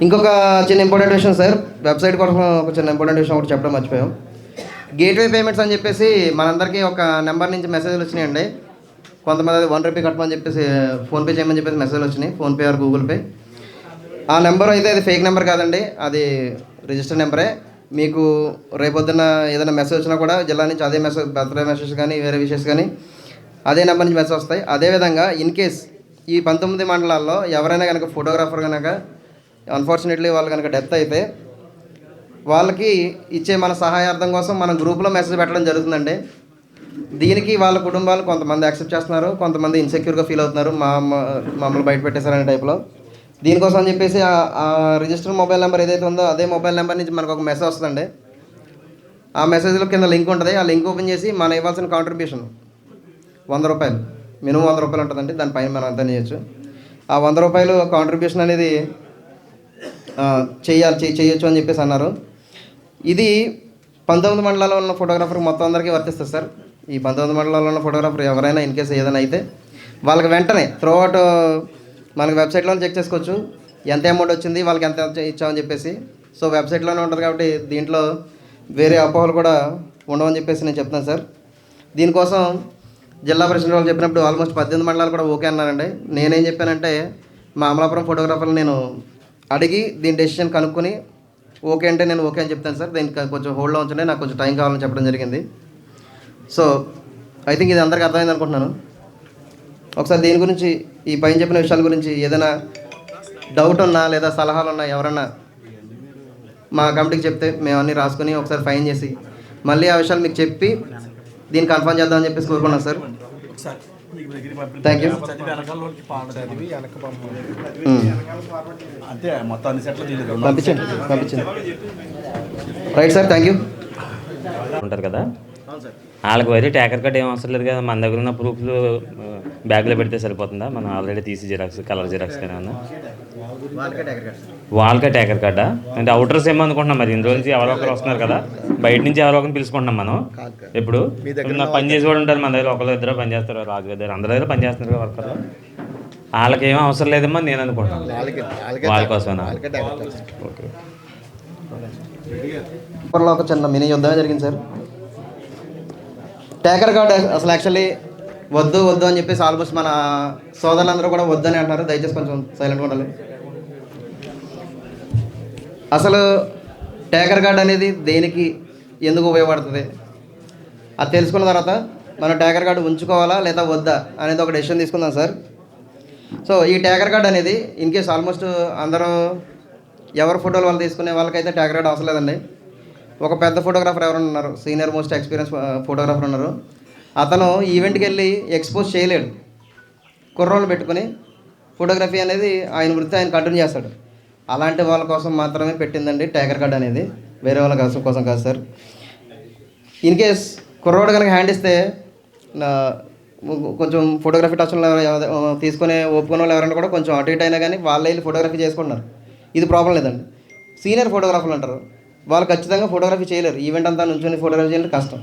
S1: ఇంకొక చిన్న ఇంపార్టెంట్ విషయం సార్, వెబ్సైట్ కోసం ఒక చిన్న ఇంపార్టెంట్ విషయం ఒకటి చెప్పడం మర్చిపోయాం. గేట్వే పేమెంట్స్ అని చెప్పేసి మనందరికీ ఒక నెంబర్ నుంచి మెసేజ్లు వచ్చినాయండి. కొంతమంది 1 రూపీ కట్టమని చెప్పేసి ఫోన్పే చేయమని చెప్పేసి మెసేజ్లు వచ్చినాయి, ఫోన్పే ఆర్ గూగుల్ పే. ఆ నెంబర్ అయితే అది ఫేక్ నెంబర్ కాదండి, అది రిజిస్టర్ నెంబరే. మీకు రేపొద్దున ఏదైనా మెసేజ్ వచ్చినా కూడా జిల్లా నుంచి అదే మెసేజ్, బర్త్డే మెసేజ్ కానీ వేరే విషయస్ కానీ అదే నెంబర్ నుంచి మెసేజ్ వస్తాయి. అదేవిధంగా ఇన్ కేస్ ఈ 19 మండలాల్లో ఎవరైనా కనుక ఫోటోగ్రాఫర్ కనుక అన్ఫార్చునేట్లీ వాళ్ళు కనుక డెత్ అయితే వాళ్ళకి ఇచ్చే మన సహాయార్థం కోసం మనం గ్రూప్లో మెసేజ్ పెట్టడం జరుగుతుందండి. దీనికి వాళ్ళ కుటుంబాలు కొంతమంది యాక్సెప్ట్ చేస్తున్నారు, కొంతమంది ఇన్సెక్యూర్గా ఫీల్ అవుతున్నారు, మమ్మల్ని బయట పెట్టేశారనే టైప్లో. దీనికోసం అని చెప్పేసి ఆ రిజిస్టర్ మొబైల్ నెంబర్ ఏదైతే ఉందో అదే మొబైల్ నెంబర్ నుంచి మనకు ఒక మెసేజ్ వస్తుందండి. ఆ మెసేజ్లో కింద లింక్ ఉంటుంది. ఆ లింక్ ఓపెన్ చేసి మనం ఇవ్వాల్సిన కాంట్రిబ్యూషన్ 100 రూపాయలు, మినిమం 100 రూపాయలు ఉంటుందండి. దానిపైన మనం అంతా చేయొచ్చు. ఆ 100 రూపాయలు కాంట్రిబ్యూషన్ అనేది చేయొచ్చు అని చెప్పేసి అన్నారు. ఇది 19 మండలాల్లో ఉన్న ఫోటోగ్రాఫర్ మొత్తం అందరికీ వర్తిస్తుంది సార్. ఈ 19 మండలాల్లో ఉన్న ఫోటోగ్రాఫర్ ఎవరైనా ఇన్ కేసు ఏదైనా అయితే వాళ్ళకి వెంటనే త్రూ అవుట్ మనకి వెబ్సైట్లో చెక్ చేసుకోవచ్చు ఎంత అమౌంట్ వచ్చింది, వాళ్ళకి ఎంత ఇచ్చామని చెప్పేసి. సో వెబ్సైట్లోనే ఉంటుంది కాబట్టి దీంట్లో వేరే అపోహలు కూడా ఉండవని చెప్పేసి నేను చెప్తాను సార్. దీనికోసం జిల్లా ప్రెసిడెంట్ వాళ్ళు చెప్పినప్పుడు ఆల్మోస్ట్ 18 మండలాలు కూడా ఓకే అన్నారండి. నేనేం చెప్పానంటే మా అమలాపురం ఫోటోగ్రాఫర్లు నేను అడిగి దీని డెసిషన్ కనుక్కొని ఓకే అంటే నేను ఓకే అని చెప్తాను సార్, దీనికి కొంచెం హోల్డ్లో ఉంచండి, నాకు కొంచెం టైం కావాలని చెప్పడం జరిగింది. సో ఐ థింక్ ఇది అందరికీ అర్థమైంది అనుకుంటున్నాను. ఒకసారి దీని గురించి ఈ పైన చెప్పిన విషయాల గురించి ఏదైనా డౌట్ ఉన్నా లేదా సలహాలు ఉన్నా ఎవరన్నా మా కమిటీకి చెప్తే మేము అన్నీ రాసుకొని ఒకసారి ఫైన్ చేసి మళ్ళీ ఆ విషయాలు మీకు చెప్పి దీన్ని కన్ఫర్మ్ చేద్దామని చెప్పేసి కోరుకున్నాను సార్. Thank you. పంపించండి. Right sir, thank you.
S3: ఉంటారు కదా, వాళ్ళకి వరి ట్యాకర్ కార్డ్ ఏం అవసరం లేదు కదా, మన దగ్గర ఉన్న ప్రూఫ్లు బ్యాగ్లో పెడితే సరిపోతుందా? మనం ఆల్రెడీ తీసి జిరాక్స్, కలర్ జిరాక్స్ కానీ ఉన్నా వాళ్ళకే ట్యాకర్ కార్డా అంటే అవుటర్స్ ఏమో అనుకుంటున్నాం. మరి ఇన్ని రోజు నుంచి ఎవరో ఒకరు వస్తున్నారు కదా, బయట నుంచి ఎవరో ఒకరిని పిలుచుకుంటున్నాం మనం. ఇప్పుడు పని చేసి కూడా ఉంటారు మన దగ్గర, ఒకళ్ళు ఇద్దరు పని చేస్తారు, రాజు దగ్గర అందరి దగ్గర పని చేస్తున్నారు కదా వర్కర్లు. వాళ్ళకి ఏమీ అవసరం లేదమ్మా నేను అనుకుంటాను, వాళ్ళ కోసమేనా? ఓకే.
S1: ఒక చిన్న మినీ యుద్ధమే జరిగింది సార్. ట్యాకర్ కార్డ్ అసలు యాక్చువల్లీ వద్దు అని చెప్పేసి ఆల్మోస్ట్ మన సోదరులందరూ కూడా వద్దని అంటారు. దయచేసి కొంచెం సైలెంట్గా ఉండాలి. అసలు ట్యాకర్ కార్డ్ అనేది దేనికి ఎందుకు ఉపయోగపడుతుంది అది తెలుసుకున్న తర్వాత మనం ట్యాకర్ కార్డు ఉంచుకోవాలా లేదా వద్దా అనేది ఒక డెసిషన్ తీసుకుందాం సార్. సో ఈ ట్యాకర్ కార్డ్ అనేది ఇన్ కేస్ ఆల్మోస్ట్ అందరూ ఎవరు ఫోటోలు వాళ్ళు తీసుకునే వాళ్ళకైతే ట్యాకర్ కార్డ్ అవసరం లేదండి. ఒక పెద్ద ఫోటోగ్రాఫర్ ఎవరైనా ఉన్నారు, సీనియర్ మోస్ట్ ఎక్స్పీరియన్స్ ఫోటోగ్రాఫర్ ఉన్నారు, అతను ఈవెంట్కి వెళ్ళి ఎక్స్పోజ్ చేయలేడు. కుర్రోళ్ళు పెట్టుకుని ఫోటోగ్రఫీ అనేది ఆయన వృత్తి ఆయన కంటిన్యూ చేస్తాడు. అలాంటి వాళ్ళ కోసం మాత్రమే పెట్టిందండి ట్యాకర్ కార్డ్ అనేది, వేరే వాళ్ళ కోసం కాదు సార్. ఇన్ కేస్ కుర్రోడు కనుక హ్యాండ్ ఇస్తే కొంచెం ఫోటోగ్రఫీ టచ్లో తీసుకునే ఒప్పుకునే వాళ్ళు ఎవరైనా కూడా కొంచెం అటు ఇటు అయినా కానీ వాళ్ళు వెళ్ళి ఫోటోగ్రఫీ చేసుకుంటున్నారు. ఇది ప్రాబ్లం లేదండి. సీనియర్ ఫోటోగ్రాఫర్లు అంటారు, వాళ్ళు ఖచ్చితంగా ఫోటోగ్రఫీ చేయలేరు, ఈవెంట్ అంతా నుంచొని ఫోటోగ్రఫీ చేయాలంటే కష్టం.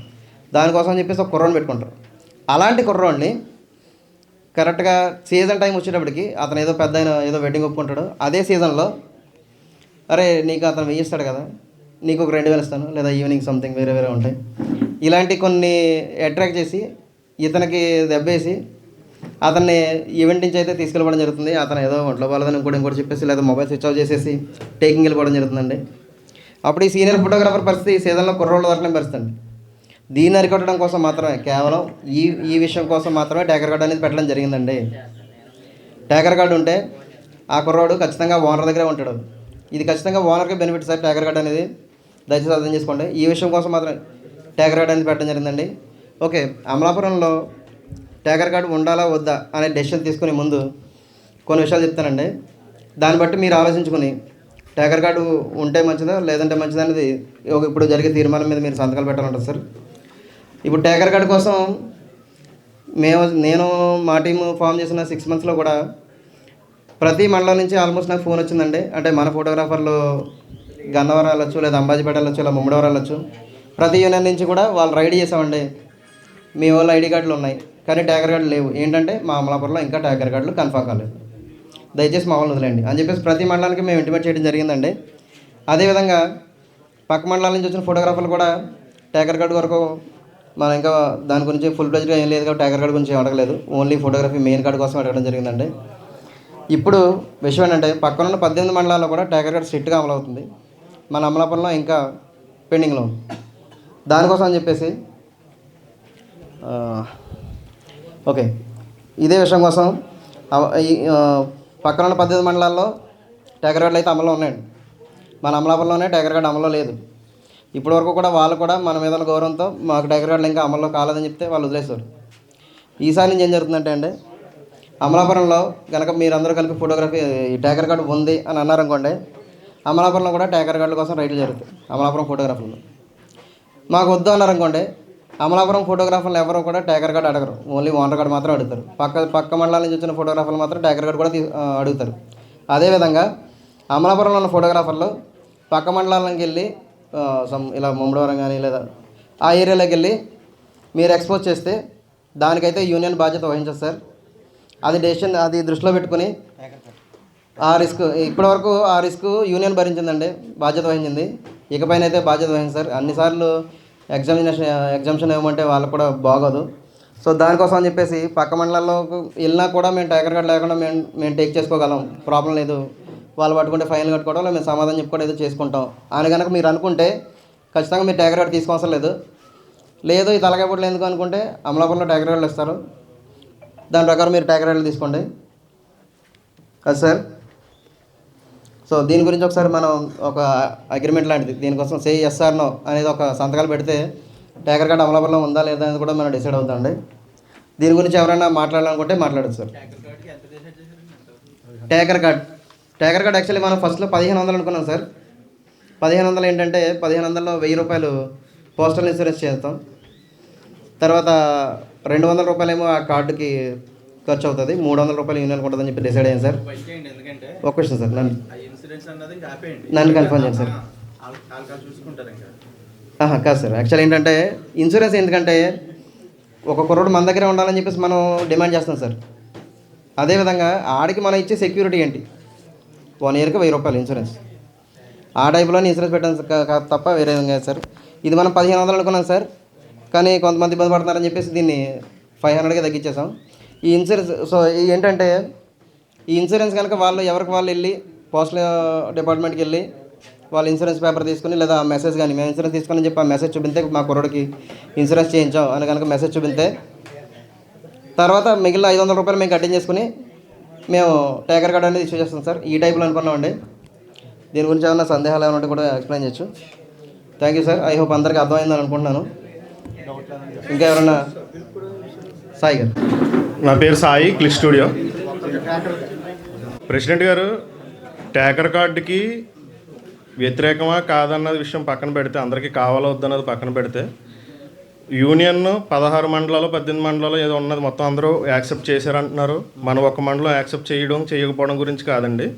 S1: దానికోసం అని చెప్పేసి ఒక కుర్రోని పెట్టుకుంటారు. అలాంటి కుర్రోడిని కరెక్ట్గా సీజన్ టైం వచ్చేటప్పటికి అతను ఏదో పెద్ద ఏదో వెడ్డింగ్ ఒప్పుకుంటాడు. అదే సీజన్లో అరే నీకు అతను వేయిస్తాడు కదా, నీకు ఒక 2000 ఇస్తాను, లేదా ఈవినింగ్ సంథింగ్ వేరే ఉంటాయి. ఇలాంటి కొన్ని అట్రాక్ట్ చేసి ఇతనికి దెబ్బేసి అతన్ని ఈవెంట్ నుంచి అయితే తీసుకెళ్ళిపోవడం జరుగుతుంది. అతను ఏదో ఒంట్లో బాలేదని ఇంకోటి చెప్పేసి లేదా మొబైల్ స్విచ్ ఆఫ్ చేసేసి టేకింగ్ వెళ్ళిపోవడం జరుగుతుందండి. అప్పుడు ఈ సీనియర్ ఫోటోగ్రాఫర్ పరిస్థితి ఈ సీజన్లో కుర్రోళ్ళు దొరకడం పరిస్థితి అండి. దీన్ని అరికట్టడం కోసం మాత్రమే, కేవలం ఈ విషయం కోసం మాత్రమే ట్యాకర్ కార్డు అనేది పెట్టడం జరిగిందండి. ట్యాకర్ కార్డు ఉంటే ఆ కుర్రోడు ఖచ్చితంగా ఓనర్ దగ్గరే ఉంటాడు. ఇది ఖచ్చితంగా ఓనర్కి బెనిఫిట్ సార్ ట్యాకర్ కార్డు అనేది, దయచేసి అర్థం చేసుకోండి. ఈ విషయం కోసం మాత్రమే ట్యాకర్ కార్డు అనేది పెట్టడం జరిగిందండి. ఓకే, అమలాపురంలో ట్యాకర్ కార్డు ఉండాలా వద్దా అనే డెసిషన్ తీసుకునే ముందు కొన్ని విషయాలు చెప్తానండి. దాన్ని బట్టి మీరు ఆలోచించుకుని ట్యాకర్ కార్డు ఉంటే మంచిదా లేదంటే మంచిదా అనేది ఇప్పుడు జరిగే తీర్మానం మీద మీరు సంతకాలు పెట్టాలంటారు సార్. ఇప్పుడు ట్యాకర్ కార్డు కోసం నేను మా టీము ఫామ్ చేసిన 6 monthsలో కూడా ప్రతి మండలం నుంచి ఆల్మోస్ట్ నాకు ఫోన్ వచ్చిందండి. అంటే మన ఫోటోగ్రాఫర్లు గన్నవరం వెళ్ళొచ్చు, లేదా అంబాజీపేట వెళ్ళొచ్చు, లేదా ముమ్మడివరం వెళ్ళొచ్చు, ప్రతి యూనియన్ నుంచి కూడా వాళ్ళు రైడ్ చేసామండి. మీ వాళ్ళు ఐడి కార్డులు ఉన్నాయి కానీ ట్యాకర్ కార్డులు లేవు, ఏంటంటే మా అమలాపురంలో ఇంకా ట్యాకర్ కార్డులు కన్ఫర్మ్ కాలేదు, దయచేసి మా వాళ్ళని వదిలేండి అని చెప్పేసి ప్రతి మండలానికి మేము ఇంటిమేట్ చేయడం జరిగిందండి. అదేవిధంగా పక్క మండలాల నుంచి వచ్చిన ఫోటోగ్రాఫర్లు కూడా ట్యాకర్ కార్డు వరకు మనం ఇంకా దాని గురించి ఫుల్ ప్లెజ్గా ఏం లేదు కాబట్టి ట్యాకర్ కార్డు గురించి అడగలేదు, ఓన్లీ ఫోటోగ్రఫీ మెయిన్ కార్డు కోసం అడగడం జరిగిందండి. ఇప్పుడు విషయం ఏంటంటే పక్కనున్న 18 మండలాల్లో కూడా ట్యాకర్ కార్డు స్ట్రిక్ట్గా అమలు అవుతుంది, మన అమలాపురంలో ఇంకా పెండింగ్లో ఉంది. దానికోసం అని చెప్పేసి ఓకే, ఇదే విషయం కోసం పక్కనున్న 18 మండలాల్లో ట్యాకర్ కార్డులు అయితే అమల్లో ఉన్నాయండి. మన అమలాపురంలోనే ట్యాకర్ కార్డు అమల్లో లేదు. ఇప్పటివరకు కూడా వాళ్ళు కూడా మన మీద గౌరవంతో మాకు ట్యాకర్ కార్డులు ఇంకా అమల్లో కాలేదని చెప్తే వాళ్ళు వదిలేస్తారు. ఈసారి నుంచి ఏం జరుగుతుందంటే అండి, అమలాపురంలో కనుక మీరందరూ కలిపి ఫోటోగ్రఫీ ఈ ట్యాకర్ కార్డు ఉంది అని అన్నారనుకోండి, అమలాపురంలో కూడా ట్యాకర్ కార్డుల కోసం రైట్లు జరుగుతాయి. అమలాపురం ఫోటోగ్రాఫర్లు మాకు వద్దు అన్నారనుకోండి, అమలాపురం ఫోటోగ్రాఫర్లు ఎవరు కూడా ట్యాకర్ కార్డు అడగరు, ఓన్లీ ఓనర్ కార్డు మాత్రం అడుగుతారు. పక్క మండలాల నుంచి వచ్చిన ఫోటోగ్రాఫర్లు మాత్రం ట్యాకర్ కార్డు కూడా అడుగుతారు. అదేవిధంగా అమలాపురంలో ఉన్న ఫోటోగ్రాఫర్లు పక్క మండలాలకు వెళ్ళి ఇలా ముమ్మడివరం కానీ లేదా ఆ ఏరియాలోకి వెళ్ళి మీరు ఎక్స్పోజ్ చేస్తే దానికైతే యూనియన్ బాధ్యత వహించదు సార్. అది డెసిషన్ అది దృష్టిలో పెట్టుకుని ఆ రిస్క్ ఇప్పటివరకు ఆ రిస్క్ యూనియన్ భరించిందండి, బాధ్యత వహించింది. ఇకపైన అయితే బాధ్యత వహించారు సార్. అన్నిసార్లు ఎగ్జామ్షన్ ఇవ్వమంటే వాళ్ళకు కూడా బాగోదు. సో దానికోసం అని చెప్పేసి పక్క మండలాల్లో వెళ్ళినా కూడా మేము టైగర్ కార్డ్ లేకుండా మేము టేక్ చేసుకోగలం, ప్రాబ్లం లేదు, వాళ్ళు పట్టుకుంటే ఫైన్ కట్టుకోవడం లేదా మేము సమాధానం చెప్పుకోవడం ఏదో చేసుకుంటాం అని కనుక మీరు అనుకుంటే ఖచ్చితంగా మీరు టైగర్ కార్డ్ తీసుకోవసం లేదు. లేదు ఈ తలకాయ పొట్లు ఎందుకు అనుకుంటే అమలాపురంలో టైగర్ కార్డులు ఇస్తారు, దాని ప్రకారం మీరు టైగర్ కార్డులు తీసుకోండి కదా సార్. సో దీని గురించి ఒకసారి మనం ఒక అగ్రిమెంట్ లాంటిది దీనికోసం సే ఎస్ఆర్ నో అనేది ఒక సంతకాలు పెడితే టైగర్ కార్డ్ అమలాపురంలో ఉందా లేదా అనేది కూడా మనం డిసైడ్ అవుతామండి. దీని గురించి ఎవరైనా మాట్లాడాలనుకుంటే మాట్లాడచ్చు సార్. టైగర్ కార్డ్ యాక్చువల్లీ మనం ఫస్ట్లో 1500 అనుకున్నాం సార్. 1500 ఏంటంటే 1500లో 1000 రూపాయలు పోస్టల్ ఇన్సూరెన్స్ చేస్తాం, తర్వాత 200 రూపాయలేమో ఆ కార్డుకి ఖర్చు అవుతుంది, 300 రూపాయలు యూనియన్కి ఉంటుందని చెప్పి డిసైడ్ అయ్యాను సార్. ఒక క్వశ్చన్ సార్, నన్ను కన్ఫర్మ్ చేయండి సార్. కాదు సార్, యాక్చువల్ ఏంటంటే ఇన్సూరెన్స్ ఎందుకంటే ఒక కుర్రోడు మన దగ్గరే ఉండాలని చెప్పేసి మనం డిమాండ్ చేస్తాం సార్. అదేవిధంగా ఆడికి మనం ఇచ్చే సెక్యూరిటీ ఏంటి, 1 ఇయర్కి 1000 రూపాయలు ఇన్సూరెన్స్, ఆ టైప్లోనే ఇన్సూరెన్స్ పెట్టాను తప్ప వేరే విధంగా సార్. ఇది మనం 1500 అనుకున్నాం సార్, కానీ కొంతమంది ఇబ్బంది పడుతున్నారని చెప్పేసి దీన్ని 500కే తగ్గించేసాం ఈ ఇన్సూరెన్స్. సో ఏంటంటే ఈ ఇన్సూరెన్స్ కనుక వాళ్ళు ఎవరికి వాళ్ళు వెళ్ళి పోస్టల్ డిపార్ట్మెంట్కి వెళ్ళి వాళ్ళు ఇన్సూరెన్స్ పేపర్ తీసుకుని లేదా మెసేజ్ కానీ మేము ఇన్సూరెన్స్ తీసుకుని చెప్పి ఆ మెసేజ్ చూపితే మా కుర్రోడికి ఇన్సూరెన్స్ చేయించాం అని కనుక మెసేజ్ చూపితే తర్వాత మిగిలిన 500 రూపాయలు మేము కట్టింగ్ చేసుకుని మేము టైగర్ కార్డ్ అనేది ఇష్యూ చేస్తాం సార్. ఈ టైప్లో అనుకున్నామండి. దీని గురించి ఏమైనా సందేహాలు ఏమైనా ఉంటే కూడా ఎక్స్ప్లెయిన్ చేయొచ్చు. Thank you sir. I hope అందరికీ అర్థమైందని అనుకుంటున్నాను. ఇంకా ఎవరన్నా? సాయి గారు.
S4: నా పేరు సాయి, క్లిక్ స్టూడియో. ప్రెసిడెంట్ గారు, టైగర్ కార్డుకి వ్యతిరేకమా కాదన్న విషయం పక్కన పెడితే, అందరికీ కావాలో వద్దన్నది పక్కన పెడితే, యూనియన్ 16 మండలాలు 18 మండలాలు ఏదో ఉన్నది మొత్తం అందరూ యాక్సెప్ట్ చేశారంటున్నారు. మనం ఒక మండలం యాక్సెప్ట్ చేయకపోవడం గురించి కాదండి.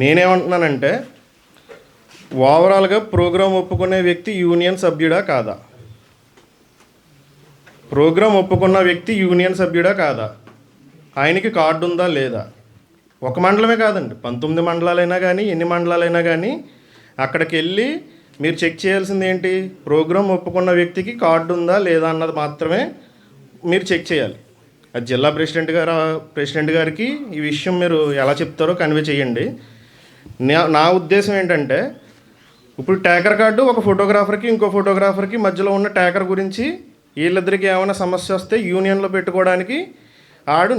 S4: నేనేమంటున్నానంటే ఓవరాల్గా ప్రోగ్రాం ఒప్పుకునే వ్యక్తి యూనియన్ సభ్యుడా కాదా, ప్రోగ్రాం ఒప్పుకున్న వ్యక్తి యూనియన్ సభ్యుడా కాదా, ఆయనకి కార్డు ఉందా లేదా, ఒక మండలమే కాదండి 19 మండలాలైనా కానీ ఎన్ని మండలాలైనా కానీ అక్కడికి వెళ్ళి మీరు చెక్ చేయాల్సింది ఏంటి, ప్రోగ్రాం ఒప్పుకున్న వ్యక్తికి కార్డు ఉందా లేదా అన్నది మాత్రమే మీరు చెక్ చేయాలి. అది జిల్లా ప్రెసిడెంట్ గారికి ఈ విషయం మీరు ఎలా చెప్తారో కన్వే చేయండి. నా ఉద్దేశం ఏంటంటే ఇప్పుడు టైగర్ కార్డు ఒక ఫోటోగ్రాఫర్కి ఇంకో ఫోటోగ్రాఫర్కి మధ్యలో ఉన్న టైగర్ గురించి వీళ్ళిద్దరికి ఏమైనా సమస్య వస్తే యూనియన్లో పెట్టుకోవడానికి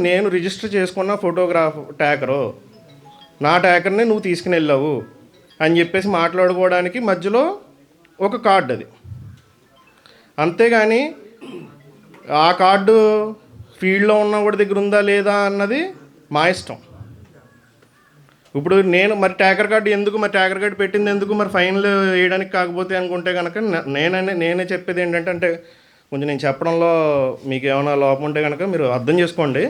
S4: నేను రిజిస్టర్ చేసుకున్న టైగరు నా టైగర్ని నువ్వు తీసుకుని వెళ్ళావు అని చెప్పేసి మాట్లాడుకోవడానికి మధ్యలో ఒక కార్డు అది. అంతేగాని ఆ కార్డు ఫీల్డ్లో ఉన్నవాడి దగ్గర ఉందా లేదా అన్నది మా ఇష్టం. ఇప్పుడు నేను మరి టైగర్ కార్డు ఎందుకు, మరి టైగర్ కార్డు పెట్టింది ఎందుకు, మరి ఫైన్లు వేయడానికి కాకపోతే అనుకుంటే కనుక నేనే చెప్పేది ఏంటంటే, అంటే కొంచెం నేను చెప్పడంలో మీకు ఏమైనా లోపం ఉంటే కనుక మీరు అర్థం చేసుకోండి.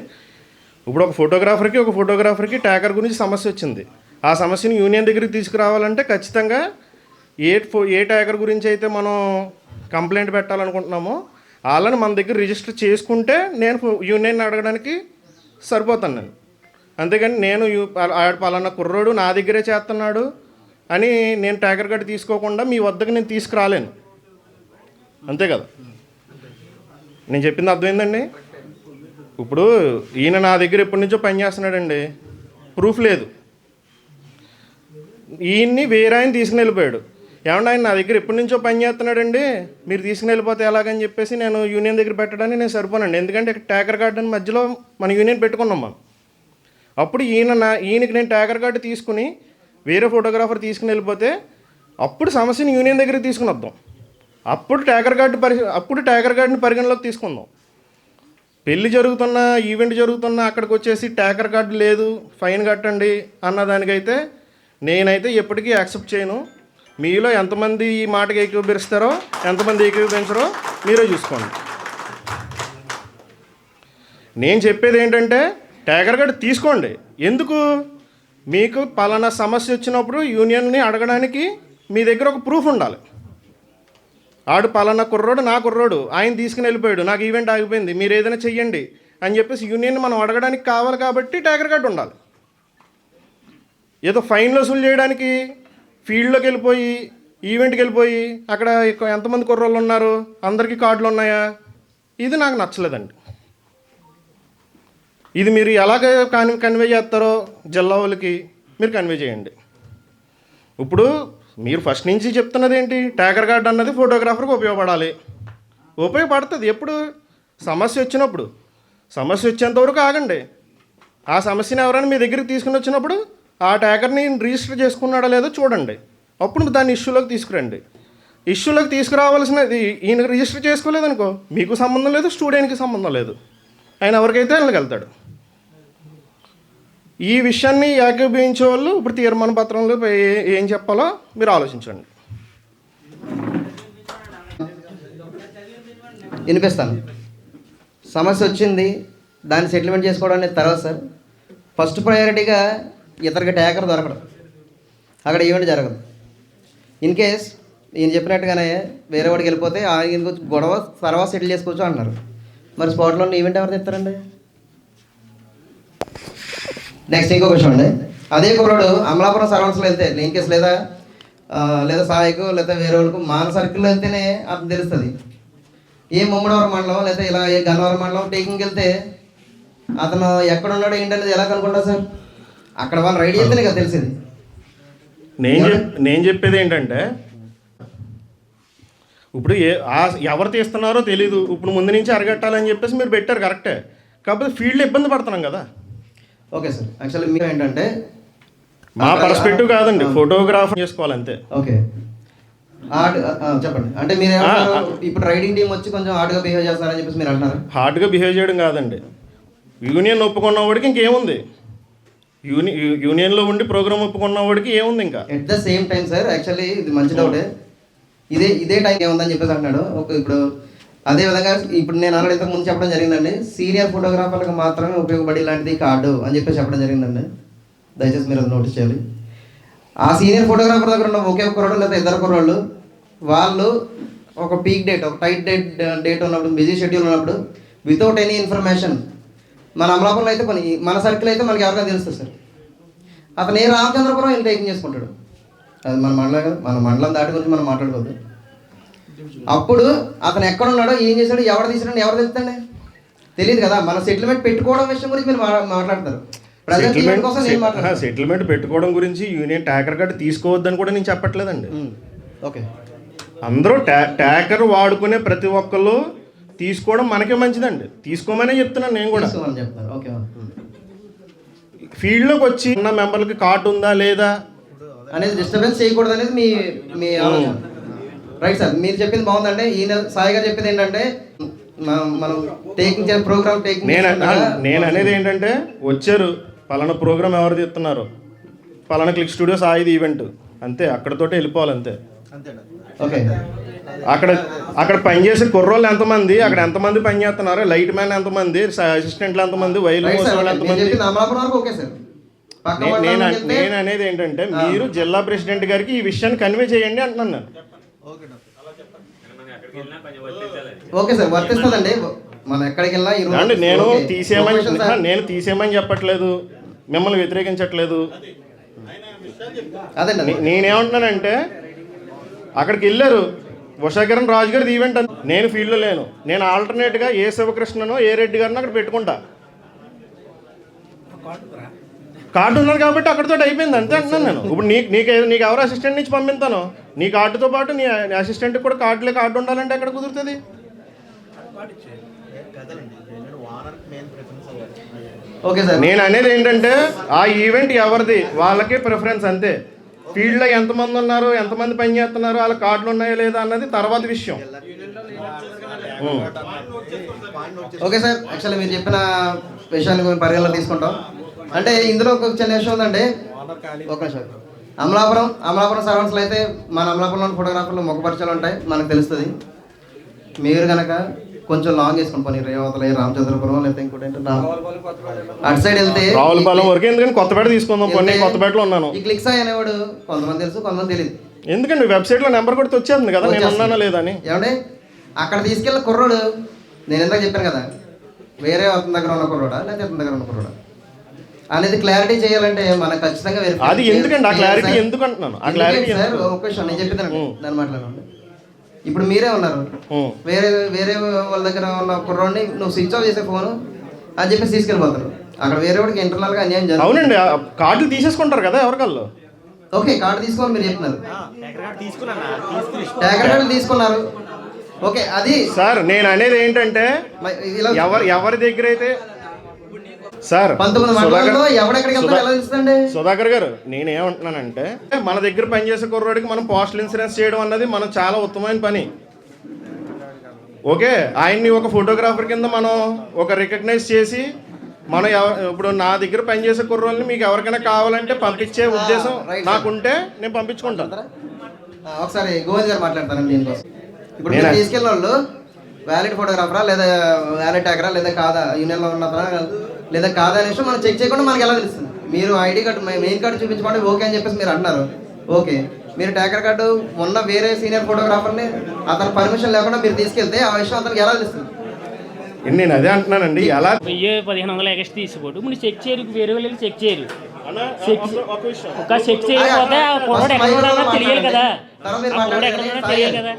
S4: ఇప్పుడు ఒక ఫోటోగ్రాఫర్కి టైగర్ గురించి సమస్య వచ్చింది. ఆ సమస్యను యూనియన్ దగ్గరికి తీసుకురావాలంటే ఖచ్చితంగా ఏ టైగర్ గురించి అయితే మనం కంప్లైంట్ పెట్టాలనుకుంటున్నామో వాళ్ళని మన దగ్గర రిజిస్టర్ చేసుకుంటే నేను యూనియన్ అడగడానికి సరిపోతాను నేను. అంతేగాని నేను పలానా కుర్రోడు నా దగ్గరే చేస్తున్నాడు అని నేను టైగర్ కార్డు తీసుకోకుండా మీ వద్దకు నేను తీసుకురాలేను. అంతే కదా, నేను చెప్పింది అర్థమైందండి. ఇప్పుడు ఈయన నా దగ్గర ఎప్పటి నుంచో పని చేస్తున్నాడండి, ప్రూఫ్ లేదు. ఈయన్ని వేరే ఆయన తీసుకుని వెళ్ళిపోయాడు. ఏమన్నా ఆయన నా దగ్గర ఎప్పటి నుంచో పని చేస్తున్నాడండి, మీరు తీసుకుని వెళ్ళిపోతే ఎలాగని చెప్పేసి నేను యూనియన్ దగ్గర పెట్టడానికి నేను సరిపోనండి. ఎందుకంటే టైగర్ కార్డు అని మధ్యలో మన యూనియన్ పెట్టుకున్నాం మనం. అప్పుడు ఈయనకి నేను టైగర్ కార్డు తీసుకుని వేరే ఫోటోగ్రాఫర్ తీసుకుని వెళ్ళిపోతే అప్పుడు సమస్యని యూనియన్ దగ్గరికి తీసుకుని వద్దాం. అప్పుడు టైగర్ కార్డుని పరిగణలోకి తీసుకుందాం. పెళ్లి జరుగుతున్న ఈవెంట్ జరుగుతున్న అక్కడికి వచ్చేసి టైగర్ కార్డు లేదు ఫైన్ కట్టండి అన్నదానికైతే నేనైతే ఎప్పటికీ యాక్సెప్ట్ చేయను. మీలో ఎంతమంది ఈ మాటకి ఏకీభవిస్తారో ఎంతమంది ఏకీభవించరో మీరే చూసుకోండి. నేను చెప్పేది ఏంటంటే టైగర్ కార్డు తీసుకోండి. ఎందుకు, మీకు పలానా సమస్య వచ్చినప్పుడు యూనియన్ని అడగడానికి మీ దగ్గర ఒక ప్రూఫ్ ఉండాలి. ఆడు పలానా కుర్రోడు నా కుర్రోడు ఆయన తీసుకుని వెళ్ళిపోయాడు, నాకు ఈవెంట్ ఆగిపోయింది, మీరు ఏదైనా చెయ్యండి అని చెప్పేసి యూనియన్ మనం అడగడానికి కావాలి. కాబట్టి టైగర్ కార్డు ఉండాలి. ఏదో ఫైన్లు వసూలు చేయడానికి ఫీల్డ్లోకి వెళ్ళిపోయి ఈవెంట్కి వెళ్ళిపోయి అక్కడ ఎంతమంది కుర్రోళ్ళు ఉన్నారు అందరికీ కార్డులు ఉన్నాయా, ఇది నాకు నచ్చలేదండి. ఇది మీరు ఎలాగ కన్వే చేస్తారో జిల్లా వాళ్ళకి మీరు కన్వే చేయండి. ఇప్పుడు మీరు ఫస్ట్ నుంచి చెప్తున్నది ఏంటి, ట్యాకర్ కార్డ్ అన్నది ఫోటోగ్రాఫర్కి ఉపయోగపడుతుంది. ఎప్పుడు సమస్య వచ్చినప్పుడు, సమస్య వచ్చేంతవరకు ఆగండి. ఆ సమస్యని ఎవరైనా మీ దగ్గరికి తీసుకుని వచ్చినప్పుడు ఆ ట్యాకర్ని రిజిస్టర్ చేసుకున్నాడా లేదో చూడండి. అప్పుడు దాన్ని ఇష్యూలోకి తీసుకురండి. ఇష్యూలోకి తీసుకురావాల్సినది ఈయన రిజిస్టర్ చేసుకోలేదనుకో, మీకు సంబంధం లేదు, స్టూడెంట్కి సంబంధం లేదు, ఆయన ఎవరికైతే వెళ్ళగలుగుతాడు. ఈ విషయాన్ని ఏకీభవించే వాళ్ళు ఇప్పుడు తీర్మాన పత్రంలో ఏం చెప్పాలో మీరు ఆలోచించండి.
S1: వినిపిస్తాను. సమస్య వచ్చింది, దాన్ని సెటిల్మెంట్ చేసుకోవడం అనేది తర్వాత సార్. ఫస్ట్ ప్రయారిటీగా ఇతనికి ట్యాకర్ దొరకడం, అక్కడ ఈవెంట్ జరగదు. ఇన్ కేస్ ఈయన చెప్పినట్టుగానే వేరే వాడికి వెళ్ళిపోతే ఆయన గొడవ తర్వాత సెటిల్ చేసుకోవచ్చు అంటున్నారు. మరి స్పాట్లో ఈవెంట్ ఎవరు తెస్తారండి? నెక్స్ట్ ఇంకో క్వశ్చన్ అండి. అదే కుర్రాడు అమలాపురం సర్వన్స్లో వెళ్తే ఇన్ కేస్ లేదా సాయికు లేదా వేరే వాళ్ళకు మాన సర్కిల్లో వెళ్తేనే అతను తెలుస్తుంది. ఏ ముమ్మడివరం మండలం లేదా ఇలా ఏ గన్నవరం మండలం టేకింగ్కి వెళ్తే అతను ఎక్కడున్నాడో ఏంటనేది ఎలా కనుక్కుంటా సార్? అక్కడ వాళ్ళు రైడ్ చేస్తేనే కదా తెలిసింది.
S4: నేను చెప్పేది ఏంటంటే, ఇప్పుడు ఎవరు తీస్తున్నారో తెలీదు. ఇప్పుడు ముందు నుంచి అరగట్టాలని చెప్పేసి మీరు పెట్టారు కరెక్టే, కాకపోతే ఫీల్డ్లో ఇబ్బంది పడుతున్నాం కదా.
S1: Okay sir. యాక్చువల్లీ మీరు ఏంటంటే
S4: మా పర్స్పెక్టివ్ కాదండి, ఫోటోగ్రాఫర్ చేసుకోవాలంతే.
S1: ఓకే, చెప్పండి. అంటే మీరు ఇప్పుడు రైడింగ్ టీం వచ్చి కొంచెం హార్డ్గా బిహేవ్ చేస్తారని చెప్పేసి మీరు అంటున్నారు.
S4: హార్డ్గా బిహేవ్ చేయడం కాదండి, యూనియన్ ఒప్పుకున్న వాడికి ఇంకేముంది, యూనియన్లో ఉండి ప్రోగ్రామ్ ఒప్పుకున్న వాడికి ఏముంది ఇంకా.
S1: At the same time sir, actually ఇది మంచి డౌటే. ఇదే టైం ఏముందని చెప్పేసి అంటున్నాడు. ఇప్పుడు అదే విధంగా ఇప్పుడు నేను ఆల్రెడీ ఇంతకు ముందు చెప్పడం జరిగిందండి, సీనియర్ ఫోటోగ్రాఫర్లకు మాత్రమే ఉపయోగపడి ఇలాంటిది కార్డు అని చెప్పేసి చెప్పడం జరిగిందండి. దయచేసి మీరు అది నోటీస్ చేయాలి. ఆ సీనియర్ ఫోటోగ్రాఫర్ దగ్గర ఉన్న ఒకే కుర్రాడు లేదా ఇద్దరు కుర్రాళ్ళు, వాళ్ళు ఒక పీక్ డేట్, ఒక టైట్ డేట్ ఉన్నప్పుడు, బిజీ షెడ్యూల్ ఉన్నప్పుడు, వితౌట్ ఎనీ ఇన్ఫర్మేషన్, మన అమలాపురంలో అయితే మన సర్కిల్ అయితే మనకి ఎవరికైనా తెలుస్తుంది సార్, అతను ఏ రామచంద్రపురం వెళ్ళి టేకింగ్ చేసుకుంటాడు. అది మన మండలం కదా, మన మండలం దాటి గురించి మనం మాట్లాడుకోవద్దు. అప్పుడు అతను ఎక్కడున్నాడో, ఏం చేశాడో, ఎవరు తీసాడో ఎవరు తెలుస్తుందండి? తెలియదు కదా. మన సెటిల్మెంట్ పెట్టుకోవడం విషయం గురించి మీరు మాట్లాడతారు.
S4: సెటిల్మెంట్ పెట్టుకోవడం గురించి యూనియన్ ట్యాకర్ కార్డు తీసుకోవద్దని కూడా నేను చెప్పట్లేదండి.
S1: ఓకే,
S4: అందరూ ట్యాకర్ వాడుకునే ప్రతి ఒక్కళ్ళు తీసుకోవడం మనకే మంచిదండి, తీసుకోమనే చెప్తున్నాను నేను కూడా.
S1: ఓకే,
S4: ఫీల్డ్లోకి వచ్చి ఉన్న మెంబర్లకి కార్డు ఉందా లేదా
S1: అనేది డిస్టర్బెన్స్ చేయకూడదు అనేది మీ ఆలోచన. రైట్ సార్, మీరు చెప్పింది బాగుందండి. ఈయన సాయి గారు చెప్పింది ఏంటంటే, మనం టేకింగ్ ప్రోగ్రామ్ టేకింగ్,
S4: నేను అనేది ఏంటంటే, వచ్చారు పలానా ప్రోగ్రామ్ ఎవరు తీస్తున్నారు, పలానా క్లిక్ స్టూడియో సాయిది ఈవెంట్, అంతే, అక్కడతోటే వెళ్ళిపోవాలి అంతే.
S1: ఓకే,
S4: అక్కడ పనిచేసే కుర్రోళ్ళు ఎంతమంది, అక్కడ ఎంతమంది పని చేస్తున్నారు, లైట్ మ్యాన్ ఎంతమంది, అసిస్టెంట్లు ఎంతమంది, వైల్ వాళ్ళు ఎంతమంది. నేను అనేది ఏంటంటే, మీరు జిల్లా ప్రెసిడెంట్ గారికి ఈ విషయాన్ని కన్వే చేయండి అంటున్నాను నేను.
S1: ఓకే సార్, వర్తిస్తుందండి. మనం ఎక్కడికి వెళ్ళినా
S4: నేను తీసేయమని చెప్పట్లేదు, మిమ్మల్ని వ్యతిరేకించట్లేదు.
S1: అదేండి,
S4: నేనేమంటున్నానంటే, అక్కడికి వెళ్ళారు ఉషాకిరణ్ రాజు గారిది ఈవెంట్, నేను ఫీల్డ్లో లేను, నేను ఆల్టర్నేట్గా ఏ శివకృష్ణనో ఏ రెడ్డి గారినో అక్కడ పెట్టుకుంటా. కార్డు ఉన్నది కాబట్టి అక్కడితో అయిపోయింది అంతే అంటున్నాను నేను. ఇప్పుడు నీకు ఎవరు అసిస్టెంట్ నుంచి పంపిస్తాను, నీ కార్డుతో పాటు నీ అసిస్టెంట్కి కూడా కార్డు ఉండాలంటే ఎక్కడ కుదురుతుంది?
S1: ఓకే సార్,
S4: నేను అనేది ఏంటంటే, ఆ ఈవెంట్ ఎవరిది వాళ్ళకే ప్రిఫరెన్స్ అంతే. ఫీల్డ్లో ఎంతమంది ఉన్నారు, ఎంతమంది పని చేస్తున్నారు, వాళ్ళ కార్డులు ఉన్నాయో లేదా అన్నది తర్వాత విషయం.
S1: ఓకే సార్, యాక్చువల్లీ మీరు చెప్పిన విషయాన్ని మేము పరిగణలో తీసుకుంటాం. అంటే ఇందులో ఒక చిన్న విషయం ఉందండి. ఒక నిమిషం. అమలాపురం సర్వన్స్లో అయితే మన అమలాపురంలోని ఫోటోగ్రాఫర్లు ముఖపరిచయాలు ఉంటాయి, మనకు తెలుస్తుంది. మీరు కనుక కొంచెం లాంగ్ వేసుకుని పని రేవతల రామచంద్రపురం లేకపోతే ఇంకోటి అటు సైడ్ వెళ్తే
S4: రావులపాలెం వరకు, ఎందుకంటే కొత్తపేట తీసుకుందాం, కొత్తపేటలో ఉన్నాను.
S1: ఈ క్లిక్ సాయి అనేవాడు కొంతమంది తెలుసు, కొంతమంది తెలియదు.
S4: ఎందుకండి వెబ్సైట్లో నెంబర్ కొడితే వచ్చేస్తుంది కదా, నేను ఉన్నానా లేదా అని.
S1: ఏమంటే అక్కడ తీసుకెళ్ళిన కుర్రోడు, నేను ఎందాక చెప్పాను కదా, వేరే అతని దగ్గర ఉన్న కుర్రోడా లేకపోతే అతని దగ్గర ఉన్న కుర్రోడా అనేది క్లారిటీ చేయాలంటే మనకు ఖచ్చితంగా
S4: అది ఎందుకండి ఆ క్లారిటీ ఎందుకు అంటున్నాను. ఆ క్లారిటీ
S1: సార్, ఒక క్వశ్చన్ నేను చెప్పిస్తాను, దాన్ని మాట్లాడండి. ఇప్పుడు మీరే ఉన్నారు,
S4: ఉం.
S1: వేరే వేరే వాళ్ళ దగ్గర ఉన్న కుర్రోడిని నువ్వు స్విచ్ ఆఫ్ చేసే ఫోను అని చెప్పేసి తీసుకెళ్ళిపోతారు. అక్కడ వేరే వాడికి ఇంటర్నల్గా అన్యాయం జరుగుతుంది.
S4: అవునండి, ఆ కార్డులు తీసేసుకుంటారు కదా ఎవరికల్లో.
S1: ఓకే, కార్డు తీసుకోమని మీరు చెప్తున్నారు, ట్యాగర్ కార్డు తీసుకున్నారు. ఓకే, అది
S4: సార్ నేను అనేది ఏంటంటే
S1: ఇలా
S4: ఎవరి దగ్గర అయితే సార్
S1: 19 మండలాల్లో ఎవడెక్కడికి వెళ్తాడో ఎలా తెలుస్తుందండి?
S4: సుధాకర్ గారు నేనేమంటున్నానంటే మన దగ్గర పనిచేసే కుర్రోడికి మనం పోస్టల్ ఇన్సూరెన్స్ చేయడం అన్నది మనం చాలా ఉత్తమమైన పని. ఓకే, ఆయన్ని ఒక ఫోటోగ్రాఫర్ కింద మనం ఒక రికగ్నైజ్ చేసి మనం ఇప్పుడు నా దగ్గర పనిచేసే కుర్రోళ్ళని మీకు ఎవరికైనా కావాలంటే పంపించే ఉద్దేశం నాకుంటే నేను పంపించుకుంటాను.
S1: ఒకసారి గోవింద్ గారు మాట్లాడతానండి దీనికోసం. ఇప్పుడు మీరు తీసుకెళ్ళిన వాళ్ళు వ్యాలిడ్ ఫోటోగ్రాఫరా లేదా వ్యాలిడ్ ట్యాగరా లేదా కాదా, యూనియన్లో ఉన్నదా లేదా కాదా అనే విషయం మనం చెక్ చేయకుండా మనకి ఎలా తెలుస్తుంది? మీరు ఐడి కార్డు మెయిన్ కార్డు చూపించుకోండి ఓకే అని చెప్పేసి మీరు అంటున్నారు. ఓకే, మీరు ట్యాగర్ కార్డు ఉన్న వేరే సీనియర్ ఫోటోగ్రాఫర్ని అతని పర్మిషన్ లేకుండా మీరు తీసుకెళ్తే ఆ విషయం అతనికి ఎలా తెలుస్తుంది?
S4: నేను అదే అంటున్నానండి. ఎలా
S5: 1500 ఎక్స్ట్రా తీసుకోడు ఇప్పుడు చెక్ చేయరు, వేరే వాళ్ళు చెక్ చేయరు.
S4: ఒక విషయం
S5: ఒక చెక్ చేయకపోతే ఆ కుర్రోడు ఎక్కడ ఉన్నాడో తెలియాలి కదా,
S1: తర్వాత మీరు
S5: ఆ కుర్రోడు ఎక్కడ ఉన్నాడో తెలియాలి కదా.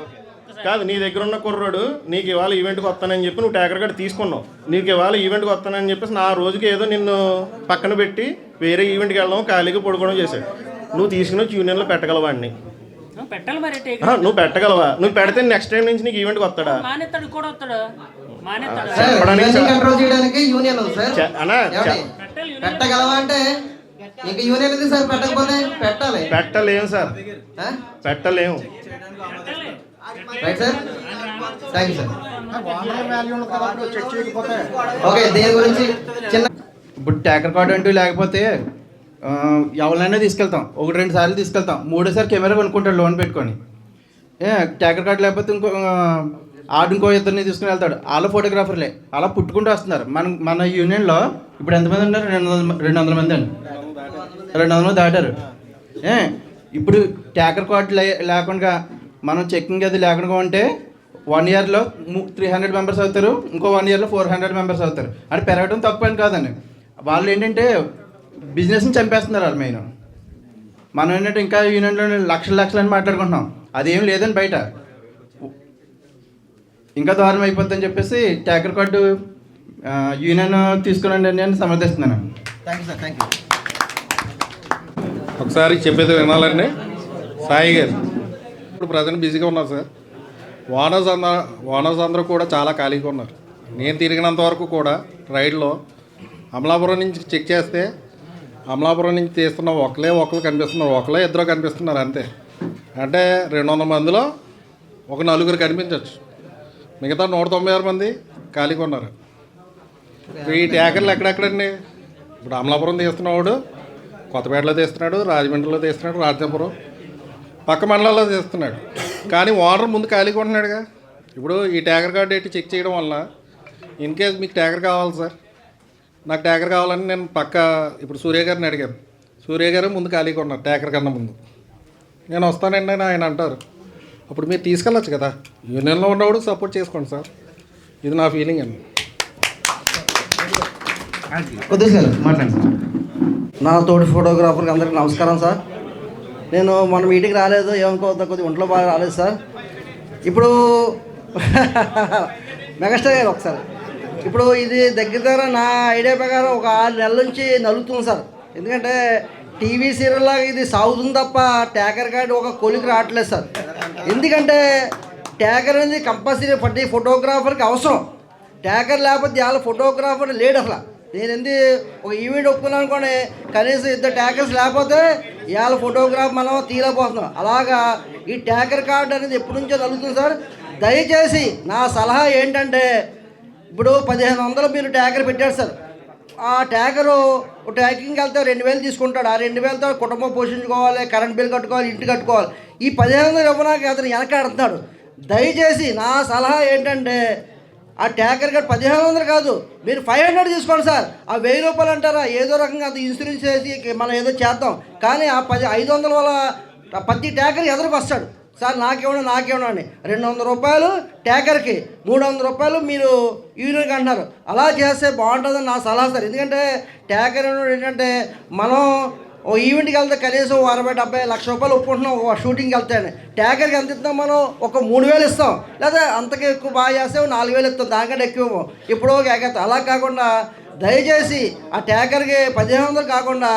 S4: కాదు, నీ దగ్గర ఉన్న కుర్రోడు నీకు ఇవాళ ఈవెంట్కి వస్తానని చెప్పి నువ్వు ట్యాగర్ కార్డు తీసుకున్నావు. నీకు ఇవాళ ఈవెంట్కి వస్తానని చెప్పేసి నా రోజుకి ఏదో నిన్ను పక్కన పెట్టి వేరే ఈవెంట్కి వెళ్ళడం ఖాళీగా పడుకోవడం చేశాడు. నువ్వు తీసుకుని వచ్చి యూనియన్లో పెట్టగలవాడిని.
S5: పెట్టాలి మరి,
S4: నువ్వు పెట్టగలవా? నువ్వు పెడితే నెక్స్ట్ టైం నుంచి నీకు ఈవెంట్కి వస్తాడా?
S5: మానేస్తాడు కూడా వస్తాడు, మానేస్తాడు.
S1: కంట్రోల్ చేయడానికి యూనియన్ ఉంది సార్.
S4: అన్నా
S1: పెట్టగలవా అంటే ఇంకా యూనియన్ ఉంది సార్, పెట్టకపోతే పెట్టాలి.
S4: పెట్టలేము సార్, పెట్టలేము.
S1: Right sir, thank you sir. Okay, దీని గురించి చిన్న
S6: ఇప్పుడు ట్యాకర్ కార్డు అంటూ లేకపోతే ఎవరినైనా తీసుకెళ్తాం, 1-2 సార్లు తీసుకెళ్తాం, 3ఓసారి కెమెరా కొనుక్కుంటాడు లోన్ పెట్టుకొని. ట్యాకర్ కార్డు లేకపోతే ఇంకో ఇద్దరిని తీసుకుని వెళ్తాడు. వాళ్ళ ఫోటోగ్రాఫర్లే అలా పుట్టుకుంటూ వస్తున్నారు. మన యూనియన్లో ఇప్పుడు ఎంతమంది ఉన్నారు? 200 మంది అండి, 200 మంది దాటారు. ఇప్పుడు ట్యాకర్ కార్డు లేకుండా మనం చెక్కింగ్ అది లేకుండా ఉంటే 1 ఇయర్లో 300 మెంబర్స్ అవుతారు, ఇంకో 1 ఇయర్లో 400 మెంబర్స్ అవుతారు. అంటే పెరగడం తక్కువ అని కాదండి, వాళ్ళు ఏంటంటే బిజినెస్ని చంపేస్తున్నారు వాళ్ళు మెయిన్. మనం ఏంటంటే ఇంకా యూనియన్లో లక్షలు అని మాట్లాడుకుంటున్నాం, అదేం లేదని బయట ఇంకా దారుణం అయిపోద్దని చెప్పేసి ట్యాకర్ కార్డు యూనియన్ తీసుకురండి అని నేను సమర్థిస్తున్నాను.
S1: Thank you sir, thank you.
S2: ఒకసారి చెప్పేది వినాలండి. సాయి గారు ఇప్పుడు ప్రజెంట్ బిజీగా ఉన్నారు సార్. ఓనర్స్ అందరూ కూడా చాలా ఖాళీగా ఉన్నారు. నేను తిరిగినంత వరకు కూడా రైడ్లో అమలాపురం నుంచి చెక్ చేస్తే అమలాపురం నుంచి తీస్తున్న ఒకరు కనిపిస్తున్నారు, ఇద్దరు కనిపిస్తున్నారు అంతే. అంటే 200 మందిలో ఒక 4 కనిపించవచ్చు, మిగతా 196 మంది ఖాళీగా ఉన్నారు. ఈ ట్యాకర్లు ఎక్కడెక్కడండి? ఇప్పుడు అమలాపురం తీస్తున్నవాడు కొత్తపేటలో తీస్తున్నాడు, రాజమండ్రిలో తీస్తున్నాడు, రాజాపురం పక్క మండలాల్లో తీస్తున్నాడు. కానీ ఓనర్ ముందు ఖాళీగా ఉంటున్నాడుగా. ఇప్పుడు ఈ ట్యాగర్ కార్డు ఎట్టి చెక్ చేయడం వల్ల ఇన్ కేస్ మీకు ట్యాగర్ కావాలి సార్, నాకు ట్యాగర్ కావాలని నేను ఇప్పుడు సూర్య గారిని అడిగాను. సూర్య గారు ముందు ఖాళీగా ఉన్నారు ట్యాగర్ కన్నా ముందు. నేను వస్తానండి అని ఆయన అంటారు. అప్పుడు మీరు తీసుకెళ్ళచ్చు కదా, యూనియన్లో ఉన్నవాడు సపోర్ట్ చేసుకోండి సార్. ఇది నా ఫీలింగ్ అండి.
S1: కొద్దిగా మాట్లాడండి.
S7: నా తోటి ఫోటోగ్రాఫర్కి అందరికీ నమస్కారం సార్. నేను మన మీటింగ్ రాలేదు, ఏమనుకోవద్దు, కొద్దిగా ఒంట్లో బాగా రాలేదు సార్. ఇప్పుడు మెగాస్టార్ గారు ఒకసారి ఇప్పుడు ఇది దగ్గర నా ఐడియా ప్రకారం ఒక 6 నెలల నుంచి నలుగుతుంది సార్. ఎందుకంటే టీవీ సీరియల్ లాగా ఇది సాగుతుంది తప్ప ట్యాగర్ కార్డు ఒక కొలికి రావట్లేదు సార్. ఎందుకంటే ట్యాగర్ అనేది కంపల్సరీ ప్రతి ఫోటోగ్రాఫర్కి అవసరం. ట్యాగర్ లేకపోతే వాళ్ళ ఫోటోగ్రాఫర్ లేడు అసలు. నేను ఒక ఈవెంట్ ఒప్పుకున్నాను అనుకోండి, కనీసం 2 ట్యాగర్స్ లేకపోతే ఇవాళ ఫోటోగ్రాఫ్ మనం తీయలేకపోతున్నాం. అలాగా ఈ ట్యాగర్ కార్డు అనేది ఎప్పటి నుంచో నలుగుతుంది సార్. దయచేసి నా సలహా ఏంటంటే, ఇప్పుడు 1500 మీరు ట్యాగర్ పెట్టారు సార్. ఆ ట్యాగరు ట్యాకింగ్కి వెళ్తే 2000 తీసుకుంటాడు. ఆ 2000తో కుటుంబం పోషించుకోవాలి, కరెంట్ బిల్ కట్టుకోవాలి, ఇంటి కట్టుకోవాలి. ఈ 1500 ఇవ్వడానికి అతను వెనకాడుతున్నాడు. దయచేసి నా సలహా ఏంటంటే, ఆ ట్యాగర్ కార్డు 1500 కాదు, మీరు 500 తీసుకోండి సార్. ఆ 1000 రూపాయలు అంటారా, ఏదో రకంగా అది ఇన్సూరెన్స్ చేసి మనం ఏదో చేద్దాం. కానీ ఆ 500 వల్ల ప్రతి ట్యాగర్ ఎదురుకు వస్తాడు సార్, నాకేమన్నా అని. 200 రూపాయలు ట్యాగర్కి, 300 రూపాయలు మీరు యూనియన్కి అంటున్నారు. అలా చేస్తే బాగుంటుందని నా సలహా సార్. ఎందుకంటే ట్యాగర్ ఏంటంటే మనం ఓ ఈవెంట్కి వెళ్తే కనీసం 60-70 లక్ష రూపాయలు ఒప్పుకుంటున్నాం ఒక షూటింగ్కి వెళ్తాయని. ట్యాకర్కి ఎంత ఇస్తాం మనం? ఒక 3,000 ఇస్తాం, లేదా అంతకు ఎక్కువ బాగా చేస్తే 4,000 ఇస్తాం, దానికంటే ఎక్కువ ఇప్పుడు ఎగతాం. అలా కాకుండా దయచేసి ఆ ట్యాకర్కి 1,500 కాకుండా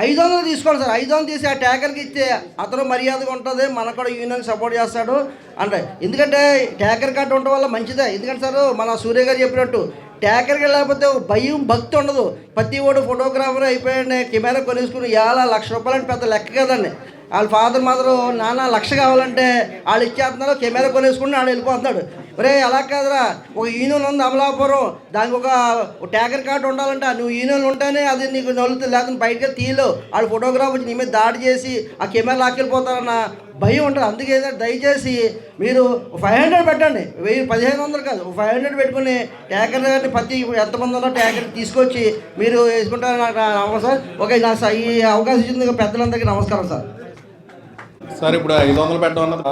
S7: 500 తీసుకోండి సార్. 500 తీసి ఆ ట్యాకర్కి ఇస్తే అతను మర్యాదగా ఉంటుంది, మనకు కూడా యూనియన్ సపోర్ట్ చేస్తాడు అంటే. ఎందుకంటే ట్యాకర్ కార్డు ఉండడం వల్ల మంచిదే. ఎందుకంటే సార్ మన సూర్య గారు చెప్పినట్టు ట్యాకర్కి లేకపోతే భయం భక్తి ఉండదు. ప్రతి ఓడు ఫోటోగ్రాఫర్ అయిపోయాడు, కెమెరా కొనేసుకుని 1,00,000 రూపాయలు అంటే పెద్ద లెక్క కదండి. వాళ్ళ ఫాదర్ మాత్రం నాన్న 1,00,000 కావాలంటే వాళ్ళు ఇచ్చేస్తున్నారు, కెమెరా కొనేసుకుని వాళ్ళు వెళ్ళిపోతున్నాడు. ఒరే అలా కాదురా, ఒక యూనియన్ ఉంది అమలాపురం, దానికి ఒక ట్యాకర్ కార్డు ఉండాలంటే నువ్వు యూనియన్ ఉంటేనే అది నీకు నలుగుతుంది, లేకపోతే బయటకి తీయలో వాళ్ళు ఫోటోగ్రాఫర్ నీ మీద దాడి చేసి ఆ కెమెరా లాక్కెళ్ళిపోతారన్న భయం ఉంటుంది. అందుకే దయచేసి మీరు 500 పెట్టండి, 1,500 కాదు, 500 పెట్టుకుని ట్యాకర్ గారిని ప్రతి ఎంతమంది ఉన్నా ట్యాకర్ తీసుకొచ్చి మీరు వేసుకుంటారు. నాకు నమస్కారం సార్. ఓకే, నాకు ఈ అవకాశం ఇచ్చింది పెద్దలందరికీ నమస్కారం సార్.
S2: సార్ ఇప్పుడు 500 పెట్టడం అన్నది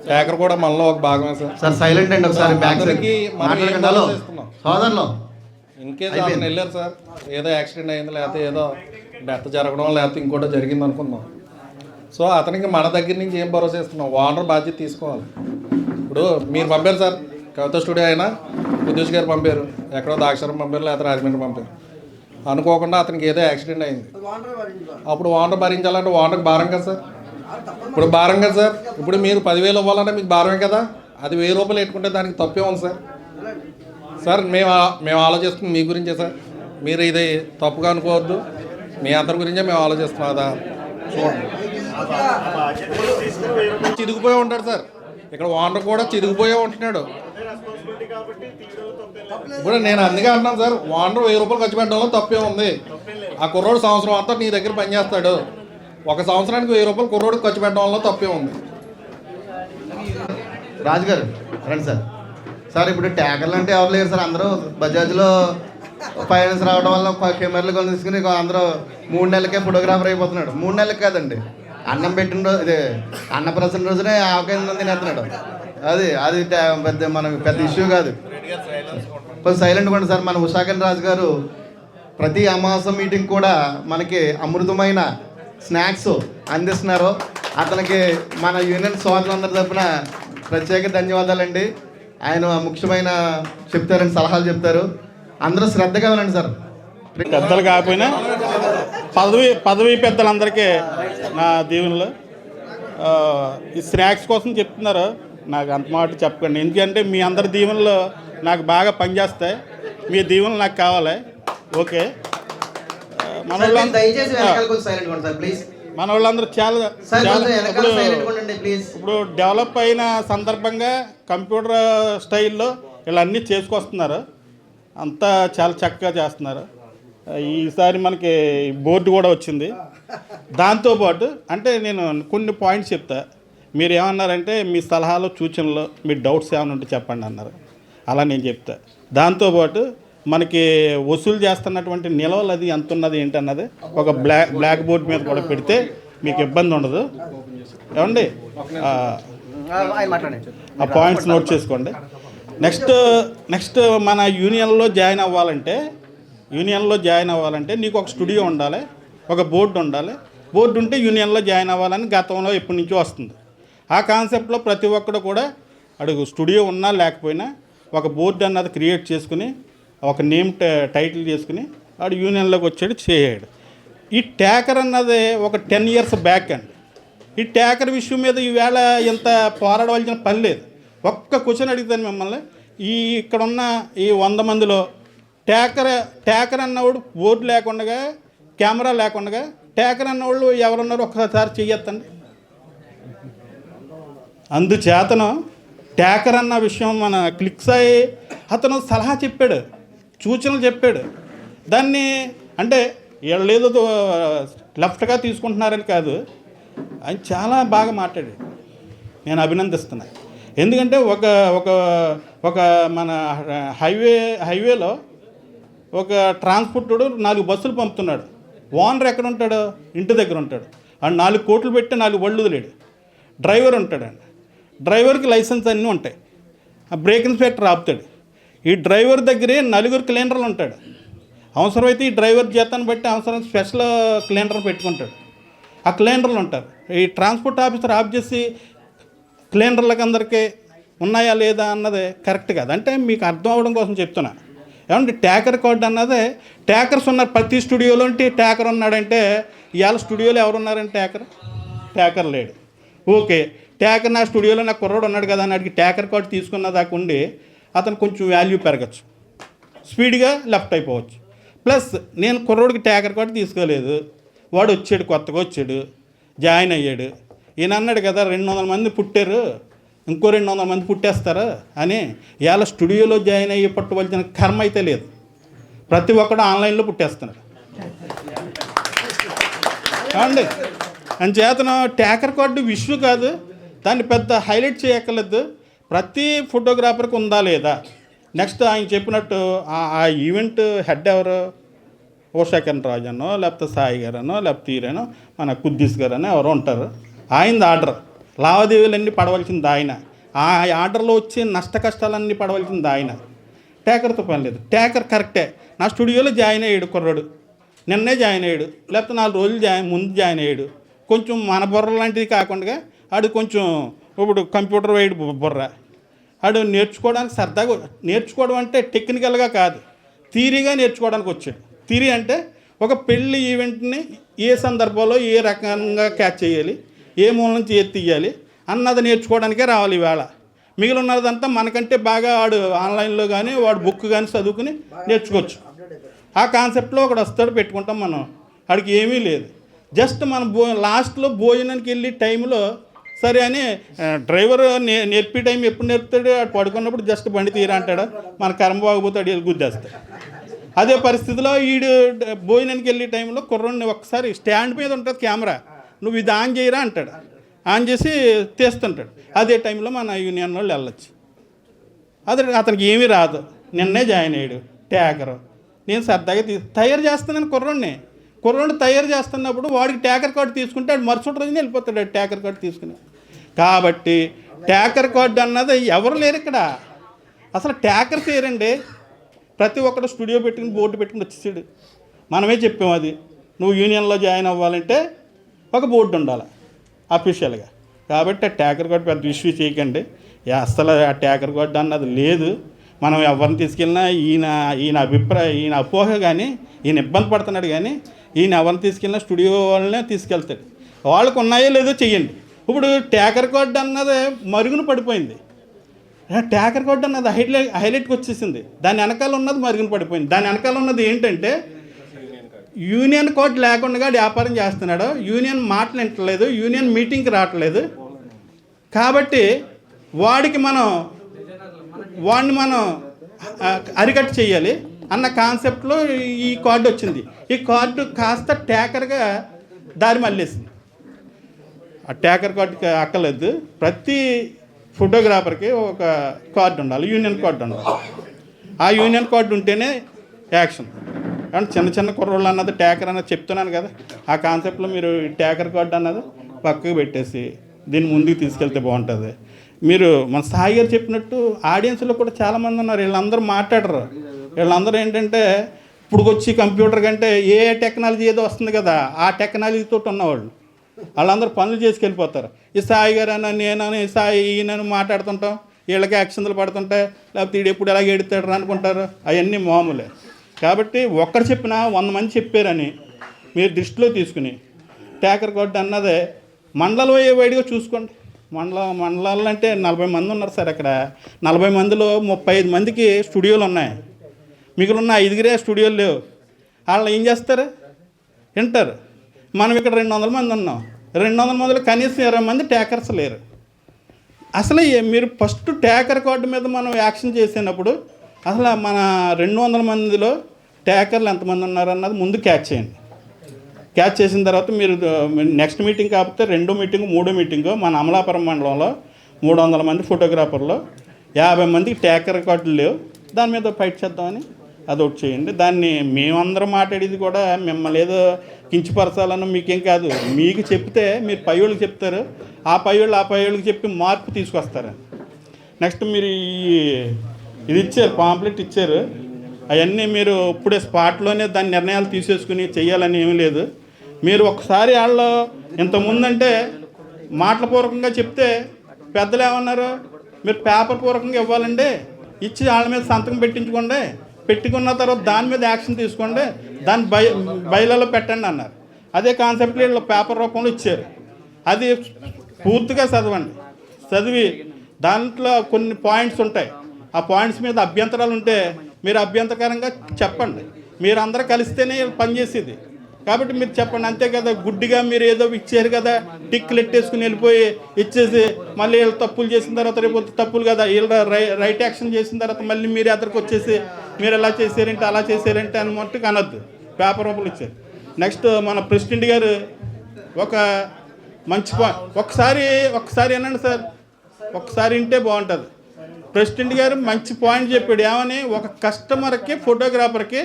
S2: ట్యాకర్ కూడా మనలో ఒక భాగమే సార్.
S1: సార్ సైలెంట్ అండి ఒకసారి బ్యాక్ సైడ్
S2: అందరికీ మనం ఏం
S1: మాట్లాడకండి. హలో
S2: చేస్తున్నాం?
S1: సోదరులు
S2: ఇన్కేస్ అతను వెళ్ళారు సార్, ఏదో యాక్సిడెంట్ అయింది, లేకపోతే ఏదో డెత్ జరగడం, లేకపోతే ఇంకోటి జరిగింది అనుకుందాం. సో అతనికి మన దగ్గర నుంచి ఏం భరోసా ఇస్తున్నాం? ఓనర్ బాధ్యత తీసుకోవాలి. ఇప్పుడు మీరు పంపారు సార్, కవిత స్టూడియో అయినా ఉద్యోష్ గారు పంపారు, ఎక్కడో దాక్షరం పంపారు, లేకపోతే రాజమండ్రి పంపారు. అనుకోకుండా అతనికి ఏదో యాక్సిడెంట్ అయింది, అప్పుడు ఓనర్ భరించాలంటే ఓనర్కి భారం కదా సార్. ఇప్పుడు భారం కదా సార్. ఇప్పుడు మీరు 10,000 ఇవ్వాలంటే మీకు భారమే కదా. అది 1,000 రూపాయలు పెట్టుకుంటే దానికి తప్పే ఉంది సార్. సార్ మేము ఆలోచిస్తుంది మీ గురించే సార్. మీరు ఇది తప్పుగా అనుకోవద్దు, మీ అందరి గురించే మేము ఆలోచిస్తున్నాం. అదా చూడండి, చిరిగిపోయి ఉంటాడు సార్. ఇక్కడ ఓనర్ కూడా చిరిగిపోయే ఉంటున్నాడు. ఇప్పుడు నేను అందుకే అంటున్నాను సార్, ఓనర్ 1,000 రూపాయలు ఖర్చు పెట్టడంలో తప్పే ఉంది. ఆ కుర్రోడు సంవత్సరం అంతా నీ దగ్గర పనిచేస్తాడు, ఒక సంవత్సరానికి 1,000 రూపాయలు కుర్రోడికి ఖర్చు పెట్టడంలో తప్పే ఉంది.
S1: రాజుగారు రండి సార్. సార్ ఇప్పుడు ట్యాకర్లు అంటే ఎవరు లేరు సార్, అందరూ బజాజ్లో ఫైనాన్స్ రావడం వల్ల కెమెరాలు కొని తీసుకుని అందరూ 3 నెలలకే ఫోటోగ్రాఫర్ అయిపోతున్నాడు. 3 నెలలకి కాదండి, అన్నం పెట్టిన రోజు ఇదే అన్నప్రసన్న రోజునే ఆవకాయ తినేస్తున్నాడు. అది పెద్ద మనకు పెద్ద ఇష్యూ కాదు. కొంచెం సైలెంట్ కొండి సార్. మన ఉషాకన్ రాజు గారు ప్రతి అమావాస్య మీటింగ్ కూడా మనకి అమృతమైన స్నాక్స్ అందిస్తున్నారు. అతనికి మన యూనియన్ సోదరులందరి తరపున ప్రత్యేక ధన్యవాదాలండి. ఆయన ముఖ్యమైన చెప్తారని సలహాలు చెప్తారు. అందరూ శ్రద్ధగా వినండి సార్.
S8: పెద్దలు కాకపోయినా పదవి పెద్దలందరికీ నా దీవెనలు. ఈ స్నాక్స్ కోసం చెప్తున్నారు, నాకు అంత మాట చెప్పకండి. ఎందుకంటే మీ అందరి దీవెనలు నాకు బాగా పనిచేస్తాయి, మీ దీవెనలు నాకు కావాలి. ఓకే, మన వాళ్ళందరూ చాలా ఇప్పుడు డెవలప్ అయిన సందర్భంగా కంప్యూటర్ స్టైల్లో ఇలా అన్నీ చేసుకొస్తున్నారు, అంతా చాలా చక్కగా చేస్తున్నారు. ఈసారి మనకి బోర్డు కూడా వచ్చింది. దాంతోపాటు అంటే నేను కొన్ని పాయింట్స్ చెప్తా, మీరు ఏమన్నారంటే మీ సలహాలు సూచనలు మీ డౌట్స్ ఏమైనా ఉంటే చెప్పండి అన్నారు. అలా నేను చెప్తా. దాంతోపాటు మనకి వసూలు చేస్తున్నటువంటి నిల్వలు అది ఎంత ఉన్నది ఏంటన్నది ఒక బ్లాక్ బోర్డ్ మీద కూడా పెడితే మీకు ఇబ్బంది ఉండదు. ఏమండి ఆ పాయింట్స్ నోట్ చేసుకోండి. నెక్స్ట్ మన యూనియన్లో జాయిన్ అవ్వాలంటే నీకు ఒక స్టూడియో ఉండాలి, ఒక బోర్డు ఉండాలి. బోర్డు ఉంటే యూనియన్లో జాయిన్ అవ్వాలని గతంలో ఎప్పటి నుంచో వస్తుంది. ఆ కాన్సెప్ట్లో ప్రతి ఒక్కడు కూడా అడుగు స్టూడియో ఉన్నా లేకపోయినా ఒక బోర్డు అన్నది క్రియేట్ చేసుకుని ఒక నేమ్ టైటిల్ చేసుకుని వాడు యూనియన్లోకి వచ్చాడు చేయడు. ఈ ట్యాకర్ అన్నది ఒక 10 years బ్యాక్ అండి. ఈ ట్యాకర్ విషయం మీద ఈవేళ ఎంత పోరాడవలసిన పని లేదు. ఒక్క క్వశ్చన్ అడుగుతాను మిమ్మల్ని, ఇక్కడున్న ఈ 100 మందిలో ట్యాకర్ అన్నవాడు బోర్డు లేకుండా కెమెరా లేకుండా ట్యాకర్ అన్నవాళ్ళు ఎవరున్నారు ఒక్కసారి చెయ్యొద్దండి. అందుచేతను ట్యాకర్ అన్న విషయం మన క్లిక్స్ అయ్యి అతను సలహా చెప్పాడు, సూచనలు చెప్పాడు. దాన్ని అంటే వీళ్ళు ఏదో లెఫ్ట్గా తీసుకుంటున్నారని కాదు, ఆయన చాలా బాగా మాట్లాడాడు, నేను అభినందిస్తున్నాను. ఎందుకంటే ఒక మన హైవేలో ఒక ట్రాన్స్పోర్టుడు 4 బస్సులు పంపుతున్నాడు. ఓనర్ ఎక్కడ ఉంటాడు? ఇంటి దగ్గర ఉంటాడు. ఆ 4 కోట్లు పెట్టి 4 బళ్ళు వదిలేడు. డ్రైవర్ ఉంటాడండి, డ్రైవర్కి లైసెన్స్ అన్నీ ఉంటాయి. ఆ బ్రేక్ ఇన్స్పెక్టర్ ఆపుతాడు. ఈ డ్రైవర్ దగ్గరే 4 క్లీనర్లు ఉంటాడు. అవసరమైతే ఈ డ్రైవర్ జీతాన్ని బట్టి అవసరం స్పెషల్ క్లీనర్ పెట్టుకుంటాడు. ఆ క్లీనర్లు ఉంటారు. ఈ ట్రాన్స్పోర్ట్ ఆఫీసర్ ఆఫ్ చేసి క్లీనర్లకు అందరికీ ఉన్నాయా లేదా అన్నది కరెక్ట్ కాదు. అంటే మీకు అర్థం అవ్వడం కోసం చెప్తున్నా. ఏమంటే ట్యాకర్ కార్డు అన్నదే ట్యాకర్స్ ఉన్నారు ప్రతి స్టూడియోలో. ట్యాకర్ ఉన్నాడంటే ఇవాళ స్టూడియోలో ఎవరున్నారంటే ట్యాకర్ లేడు. ఓకే, ట్యాకర్ నా స్టూడియోలో నా కుర్రోడు ఉన్నాడు కదా అని అడిగి ట్యాకర్ కార్డు తీసుకున్న దాకా ఉండి అతను కొంచెం వాల్యూ పెరగచ్చు, స్పీడ్గా లెఫ్ట్ అయిపోవచ్చు. ప్లస్ నేను కుర్రోడికి ట్యాకర్ కార్డు తీసుకోలేదు, వాడు వచ్చాడు, కొత్తగా వచ్చాడు, జాయిన్ అయ్యాడు. ఈయన అన్నాడు కదా 200 మంది పుట్టారు, ఇంకో 200 మంది పుట్టేస్తారు అని. ఇవాళ స్టూడియోలో జాయిన్ అయ్యి పట్టువలసిన కర్మ అయితే లేదు. ప్రతి ఒక్కడు ఆన్లైన్లో పుట్టేస్తున్నాడు. కావండి అంచేతను ట్యాకర్ కార్డు ఇష్యూ కాదు, దాన్ని పెద్ద హైలైట్ చేయక్కర్లేదు. ప్రతి ఫోటోగ్రాఫర్కి ఉందా లేదా. నెక్స్ట్ ఆయన చెప్పినట్టు ఆ ఈవెంట్ హెడ్ ఎవరు, ఓషాకన్ రాజనో లేకపోతే సాయి గారనో లేకపోతే ఈరనో మన కుద్దీస్ గారనో ఎవరో ఉంటారు. ఆయనది ఆర్డర్, లావాదేవీలన్నీ పడవలసింది ఆయన. ఆ ఆర్డర్లో వచ్చే నష్ట కష్టాలన్నీ పడవలసింది ఆయన. ట్యాకర్తో పని లేదు. ట్యాకర్ కరెక్టే, నా స్టూడియోలో జాయిన్ అయ్యాడు కుర్రాడు, నిన్నే జాయిన్ అయ్యాడు, లేకపోతే 4 రోజులు ముందు జాయిన్ అయ్యాడు. కొంచెం మన బుర్ర లాంటిది కాకుండా ఆడు కొంచెం ఇప్పుడు కంప్యూటర్ వైడ్ బుర్ర, ఆడు నేర్చుకోవడానికి సరదాగా, నేర్చుకోవడం అంటే టెక్నికల్గా కాదు, థియరీగా నేర్చుకోవడానికి వచ్చాడు. థియరీ అంటే ఒక పెళ్లి ఈవెంట్ని ఏ సందర్భంలో ఏ రకంగా క్యాచ్ చేయాలి, ఏ మూల నుంచి తీయాలి అన్నది నేర్చుకోవడానికే రావాలి. ఈవేళ మిగిలి ఉన్నదంతా మనకంటే బాగా వాడు ఆన్లైన్లో కానీ వాడు బుక్ కానీ చదువుకుని నేర్చుకోవచ్చు. ఆ కాన్సెప్ట్లో ఒకడు వస్తాడు, పెట్టుకుంటాం మనం. వాడికి ఏమీ లేదు. జస్ట్ మన లాస్ట్లో భోజనానికి వెళ్ళి టైంలో సరే అని డ్రైవర్ నేర్పే టైం ఎప్పుడు నేర్పుతాడు, వాడు పడుకున్నప్పుడు జస్ట్ బండి తీరా అంటాడు, మన కర్మ బాగపోతాడు, వీళ్ళు గుద్దేస్తాడు. అదే పరిస్థితిలో వీడు భోజనానికి వెళ్ళే టైంలో కుర్రోడిని ఒక్కసారి స్టాండ్ మీద ఉంటుంది కెమెరా, నువ్వు ఇది ఆన్ చేయరా అంటాడు, ఆన్ చేసి తీస్తుంటాడు. అదే టైంలో మన యూనియన్ వాళ్ళు వెళ్ళొచ్చు. అతనికి ఏమీ రాదు, నిన్నే జాయిన్ అయ్యాడు ట్యాకరు. నేను సరదాగా తయారు చేస్తున్నాను కుర్రోడిని తయారు చేస్తున్నప్పుడు వాడికి ట్యాకర్ కార్డు తీసుకుంటే వాడు మరుసటి రోజున వెళ్ళిపోతాడు ట్యాకర్ కార్డు తీసుకుని. కాబట్టి ట్యాకర్ కార్డు అన్నది ఎవరు లేరు ఇక్కడ. అసలు ట్యాకర్ తీరండి, ప్రతి ఒక్కరు స్టూడియో పెట్టుకుని బోర్డు పెట్టుకుని వచ్చేసాడు. మనమే చెప్పాము, అది నువ్వు యూనియన్లో జాయిన్ అవ్వాలంటే ఒక బోర్డు ఉండాలి అఫీషియల్గా. కాబట్టి ఆ ట్యాకర్ కార్డు పెద్ద ఇష్యూ చేయకండి. అసలు ఆ ట్యాకర్ కార్డు అన్నది లేదు. మనం ఎవరిని తీసుకెళ్ళినా ఈయన అభిప్రాయం, ఈయన అపోహ కానీ, ఈయన ఇబ్బంది పడుతున్నాడు కానీ, ఈయన ఎవరిని తీసుకెళ్ళినా స్టూడియో వాళ్ళనే తీసుకెళ్తాడు. వాళ్ళకు ఉన్నాయో లేదో చెయ్యండి. ఇప్పుడు ట్యాకర్ కార్డు అన్నది మరుగున పడిపోయింది. ట్యాకర్ కార్డు అన్నది హైలైట్కి వచ్చేసింది. దాని వెనకాల ఉన్నది మరుగున పడిపోయింది. దాని వెనకాల ఉన్నది ఏంటంటే యూనియన్ కార్డు లేకుండా వ్యాపారం చేస్తున్నాడు, యూనియన్ మాటలు వింటలేదు, యూనియన్ మీటింగ్కి రావట్లేదు. కాబట్టి వాడిని మనం అరికట్ట చేయాలి అన్న కాన్సెప్ట్లో ఈ కార్డు వచ్చింది. ఈ కార్డు కాస్త ట్యాకర్గా దారి మళ్ళేసింది. ఆ ట్యాకర్ కార్డుకి అక్కర్లేదు. ప్రతి ఫోటోగ్రాఫర్కి ఒక కార్డు ఉండాలి, యూనియన్ కార్డు ఉండాలి. ఆ యూనియన్ కార్డు ఉంటేనే యాక్షన్. అంటే చిన్న కుర్రోళ్ళు అన్నది ట్యాకర్ అన్నది చెప్తున్నాను కదా, ఆ కాన్సెప్ట్లో మీరు ట్యాకర్ కార్డు అన్నది పక్కకు పెట్టేసి దీన్ని ముందుకు తీసుకెళ్తే బాగుంటుంది. మీరు మన సాయి గారు చెప్పినట్టు ఆడియన్స్లో కూడా చాలామంది ఉన్నారు, వీళ్ళందరూ మాట్లాడరు. వీళ్ళందరూ ఏంటంటే ఇప్పుడు వచ్చి కంప్యూటర్ కంటే ఏ టెక్నాలజీ ఏదో వస్తుంది కదా, ఆ టెక్నాలజీతో ఉన్నవాళ్ళు వాళ్ళందరూ పనులు చేసుకెళ్ళిపోతారు. ఈ సాయి గారు అన్న నేనని సాయి ఈయనని మాట్లాడుతుంటాం, వీళ్ళకి యాక్షన్లు పడుతుంటాయి, లేకపోతే వీడు ఎప్పుడు ఎలాగ ఎడుతాడు అనుకుంటారు. అవన్నీ మామూలే. కాబట్టి ఒక్కరు చెప్పినా 100 మంది చెప్పారని మీరు దృష్టిలో తీసుకుని ట్యాకర్ కార్డు అన్నదే మండలం వైడిగా చూసుకోండి. మండలాలు అంటే 40 మంది ఉన్నారు సార్. అక్కడ 40 మందిలో 35 మందికి స్టూడియోలు ఉన్నాయి, మిగిలిన 5 స్టూడియోలు లేవు. వాళ్ళు ఏం చేస్తారు, వింటారు. మనం ఇక్కడ 200 మంది ఉన్నాం, 200 మందిలో కనీసం 20 మంది ట్యాకర్స్ లేరు. అసలు మీరు ఫస్ట్ ట్యాకర్ కార్డు మీద మనం యాక్షన్ చేసినప్పుడు అసలు మన 200 మందిలో ట్యాకర్లు ఎంతమంది ఉన్నారన్నది ముందు క్యాచ్ చేయండి. క్యాచ్ చేసిన తర్వాత మీరు నెక్స్ట్ మీటింగ్ కాకపోతే 2వ మీటింగ్ 3వ మీటింగ్ మన అమలాపురం మండలంలో 300 మంది ఫోటోగ్రాఫర్లు 50 మందికి ట్యాకర్ కార్డులు లేవు, దాని మీద ఫైట్ చేద్దామని అదొకటి చేయండి. దాన్ని మేమందరం మాట్లాడేది కూడా మిమ్మల్ని ఏదో కించపరచాలన్న మీకేం కాదు. మీకు చెప్తే మీరు పైవాళ్ళకి చెప్తారు, ఆ పైవాళ్ళకి చెప్పి మార్పు తీసుకొస్తారు. నెక్స్ట్ మీరు ఇది ఇచ్చారు, పాంప్లెట్ ఇచ్చారు, అవన్నీ మీరు ఇప్పుడే స్పాట్లోనే దాని నిర్ణయాలు తీసేసుకుని చేయాలని ఏమీ లేదు. మీరు ఒకసారి వాళ్ళు ఇంతకుముందంటే మాటల పూర్వకంగా చెప్తే పెద్దలు ఏమన్నారు, మీరు పేపర్ పూర్వకంగా ఇవ్వాలండి, ఇచ్చి వాళ్ళ మీద సంతకం పెట్టించుకోండి, పెట్టుకున్న తర్వాత దాని మీద యాక్షన్ తీసుకోండి, దాన్ని బయలలో పెట్టండి అన్నారు. అదే కాన్సెప్ట్ వీళ్ళు పేపర్ రూపంలో ఇచ్చారు. అది పూర్తిగా చదవండి. చదివి దాంట్లో కొన్ని పాయింట్స్ ఉంటాయి. ఆ పాయింట్స్ మీద అభ్యంతరాలు ఉంటే మీరు అభ్యంతరకరంగా చెప్పండి. మీరు అందరూ కలిస్తేనే పనిచేసేది. కాబట్టి మీరు చెప్పండి, అంతే కదా. గుడ్డిగా మీరు ఏదో ఇచ్చారు కదా, టిక్లు ఎట్టేసుకుని వెళ్ళిపోయి ఇచ్చేసి మళ్ళీ వీళ్ళు తప్పులు చేసిన తర్వాత రేపు తప్పులు కదా, వీళ్ళు రైట్ యాక్షన్ చేసిన తర్వాత మళ్ళీ మీరు ఎదురుకు వచ్చేసి మీరు ఎలా చేశారంటే అలా చేశారంటే అని మట్టుకు అనొద్దు. పేపర్ రూపంలో ఇచ్చారు. నెక్స్ట్ మన ప్రెసిడెంట్ గారు ఒక మంచి ఒకసారి ఏనండి సార్, ఒకసారి వింటే బాగుంటుంది. ప్రెసిడెంట్ గారు మంచి పాయింట్ చెప్పాడు. ఏమని, ఒక కస్టమర్కి ఫోటోగ్రాఫర్కి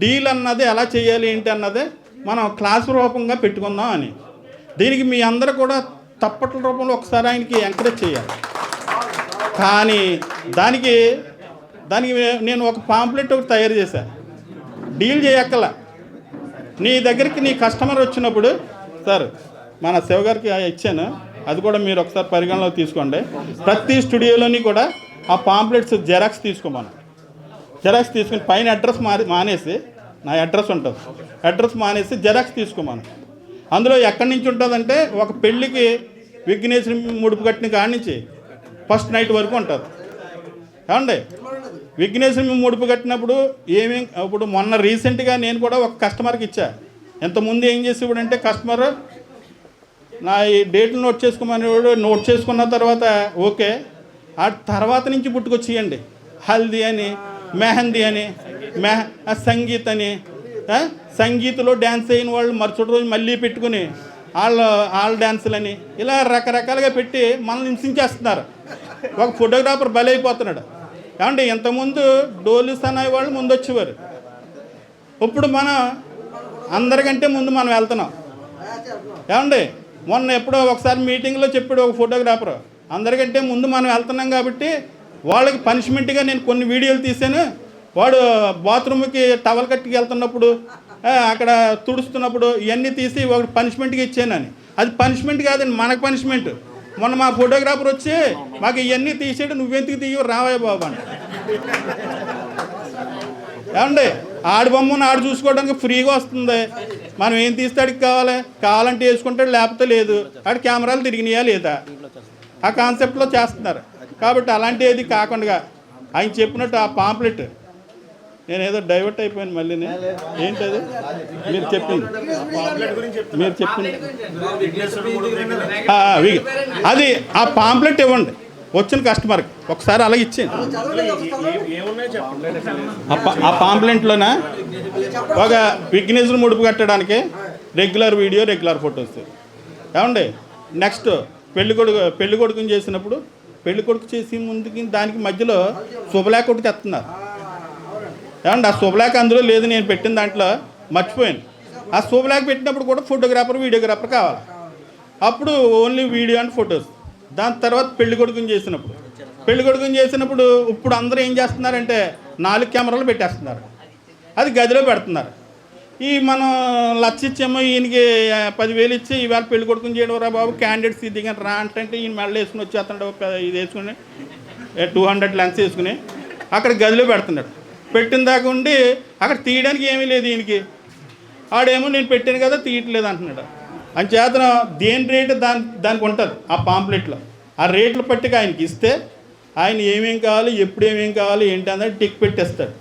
S8: డీల్ అన్నది ఎలా చేయాలి ఏంటి అన్నది మనం క్లాస్ రూపంగా పెట్టుకుందాం అని. దీనికి మీ అందరూ కూడా తప్పట్ల రూపంలో ఒకసారి ఆయనకి ఎంకరేజ్ చేయాలి. కానీ దానికి నేను ఒక పాంప్లెట్ ఒకటి తయారు చేశాను. డీల్ చేయక్కల, నీ దగ్గరికి నీ కస్టమర్ వచ్చినప్పుడు, సార్ మన శివగారికి ఇచ్చాను, అది కూడా మీరు ఒకసారి పరిగణలోకి తీసుకోండి. ప్రతి స్టూడియోలోని కూడా ఆ పాంప్లెట్స్ జెరాక్స్ తీసుకోమను. జెరాక్స్ తీసుకుని పైన అడ్రస్ మానేసి, నా అడ్రస్ ఉంటుంది, అడ్రస్ మానేసి జెరాక్స్ తీసుకోమను. అందులో ఎక్కడి నుంచి ఉంటుందంటే, ఒక పెళ్ళికి విఘ్నేశ్వరి ముడుపు కట్టిన కాడి నుంచి ఫస్ట్ నైట్ వరకు ఉంటుంది. ఏమండి, విఘ్నేశ్వరి ముడుపు కట్టినప్పుడు ఇప్పుడు మొన్న రీసెంట్గా నేను కూడా ఒక కస్టమర్కి ఇచ్చా. ఇంతకుముందు ఏం చేసేవాడు అంటే, కస్టమర్ నా ఈ డేట్లు నోట్ చేసుకోమని నోట్ చేసుకున్న తర్వాత ఓకే, ఆ తర్వాత నుంచి పుట్టుకొచ్చేయండి హల్దీ అని, మెహందీ అని, సంగీత్ అని, సంగీత్లో డ్యాన్స్ అయిన వాళ్ళు మరుసటి రోజు మళ్ళీ పెట్టుకుని వాళ్ళ డ్యాన్సులని ఇలా రకరకాలుగా పెట్టి మనల్ని హింసించేస్తున్నారు. ఒక ఫోటోగ్రాఫర్ బలైపోతున్నాడు. ఏమంటే ఇంతకుముందు డోలు సనాయి వాళ్ళు ముందు వచ్చేవారు, ఇప్పుడు మనం అందరికంటే ముందు మనం వెళ్తున్నాం. ఏమండి, మొన్న ఎప్పుడో ఒకసారి మీటింగ్లో చెప్పాడు ఒక ఫోటోగ్రాఫర్, అందరికంటే ముందు మనం వెళ్తున్నాం కాబట్టి వాళ్ళకి పనిష్మెంట్గా నేను కొన్ని వీడియోలు తీశాను. వాడు బాత్రూమ్కి టవల్ కట్టుకు వెళ్తున్నప్పుడు, అక్కడ తుడుస్తున్నప్పుడు ఇవన్నీ తీసి ఒక పనిష్మెంట్గా ఇచ్చానని. అది పనిష్మెంట్ కాదండి, మనకు పనిష్మెంట్. మొన్న మా ఫోటోగ్రాఫర్ వచ్చి మాకు ఇవన్నీ తీసాడు, నువ్వెందుకు తీయవు రావయ్య బాబు అంట. ఏమండి, ఆడి బొమ్మను ఆడు చూసుకోవడానికి ఫ్రీగా వస్తుంది. మనం ఏం తీస్తాడికి కావాలంటే వేసుకుంటాడు, లేకపోతే లేదు. ఆడి కెమెరాలు తిరిగినాయా లేదా, ఆ కాన్సెప్ట్లో చేస్తున్నారు. కాబట్టి అలాంటి ఏది కాకుండా ఆయన చెప్పినట్టు ఆ పాంప్లెట్, నేను ఏదో డైవర్ట్ అయిపోయాను మళ్ళీ. ఏంటది మీరు చెప్పింది అది ఆ పాంప్లెట్ ఇవ్వండి వచ్చిన కస్టమర్కి ఒకసారి అలాగే ఇచ్చేయండి. ఆ పాంప్లెంట్లోన ఒక విఘ్నేశ్వర ముడుపు కట్టడానికి రెగ్యులర్ వీడియో, రెగ్యులర్ ఫొటోస్. ఏమండి, నెక్స్ట్ పెళ్లి కొడుకుని చేసినప్పుడు పెళ్లి కొడుకు చేసి ముందుకి దానికి మధ్యలో శుభలేఖ ఒకటి తెస్తున్నారు. ఏమండి, ఆ శుభలేఖ అందులో లేదు, నేను పెట్టిన దాంట్లో మర్చిపోయాను. ఆ శుభలేఖ పెట్టినప్పుడు కూడా ఫోటోగ్రాఫర్, వీడియోగ్రాఫర్ కావాలి. అప్పుడు ఓన్లీ వీడియో అండ్ ఫొటోస్. దాని తర్వాత పెళ్లి కొడుకుని చేసినప్పుడు ఇప్పుడు అందరూ ఏం చేస్తున్నారంటే 4 కెమెరాలు పెట్టేస్తున్నారు, అది గదిలో పెడుతున్నారు. ఈ మనం లక్ష ఇచ్చేమో ఈయనకి 10,000 ఇచ్చి ఇవాళ పెళ్లి కొడుకుని చేయడం రా బాబు క్యాండిడేట్స్ ఇది కానీ రా అంటే ఈయన మెడలు వేసుకుని వచ్చేస్తున్నాడు, ఇది వేసుకుని 200 లెన్స్ వేసుకుని అక్కడ గదిలో పెడుతున్నాడు. పెట్టిన దాకా ఉండి అక్కడ తీయడానికి ఏమీ లేదు ఈయనకి. ఆడేమో నేను పెట్టాను కదా తీయట్లేదు అంటున్నాడు. అంచేతన దేని రేటు దానికి ఉంటుంది ఆ పాంప్లెట్లో. ఆ రేట్లు పట్టిక ఆయనకి ఇస్తే ఆయన ఏమేం కావాలి, ఎప్పుడు ఏమేం కావాలి ఏంటి అనేది టిక్ పెట్టేస్తాడు.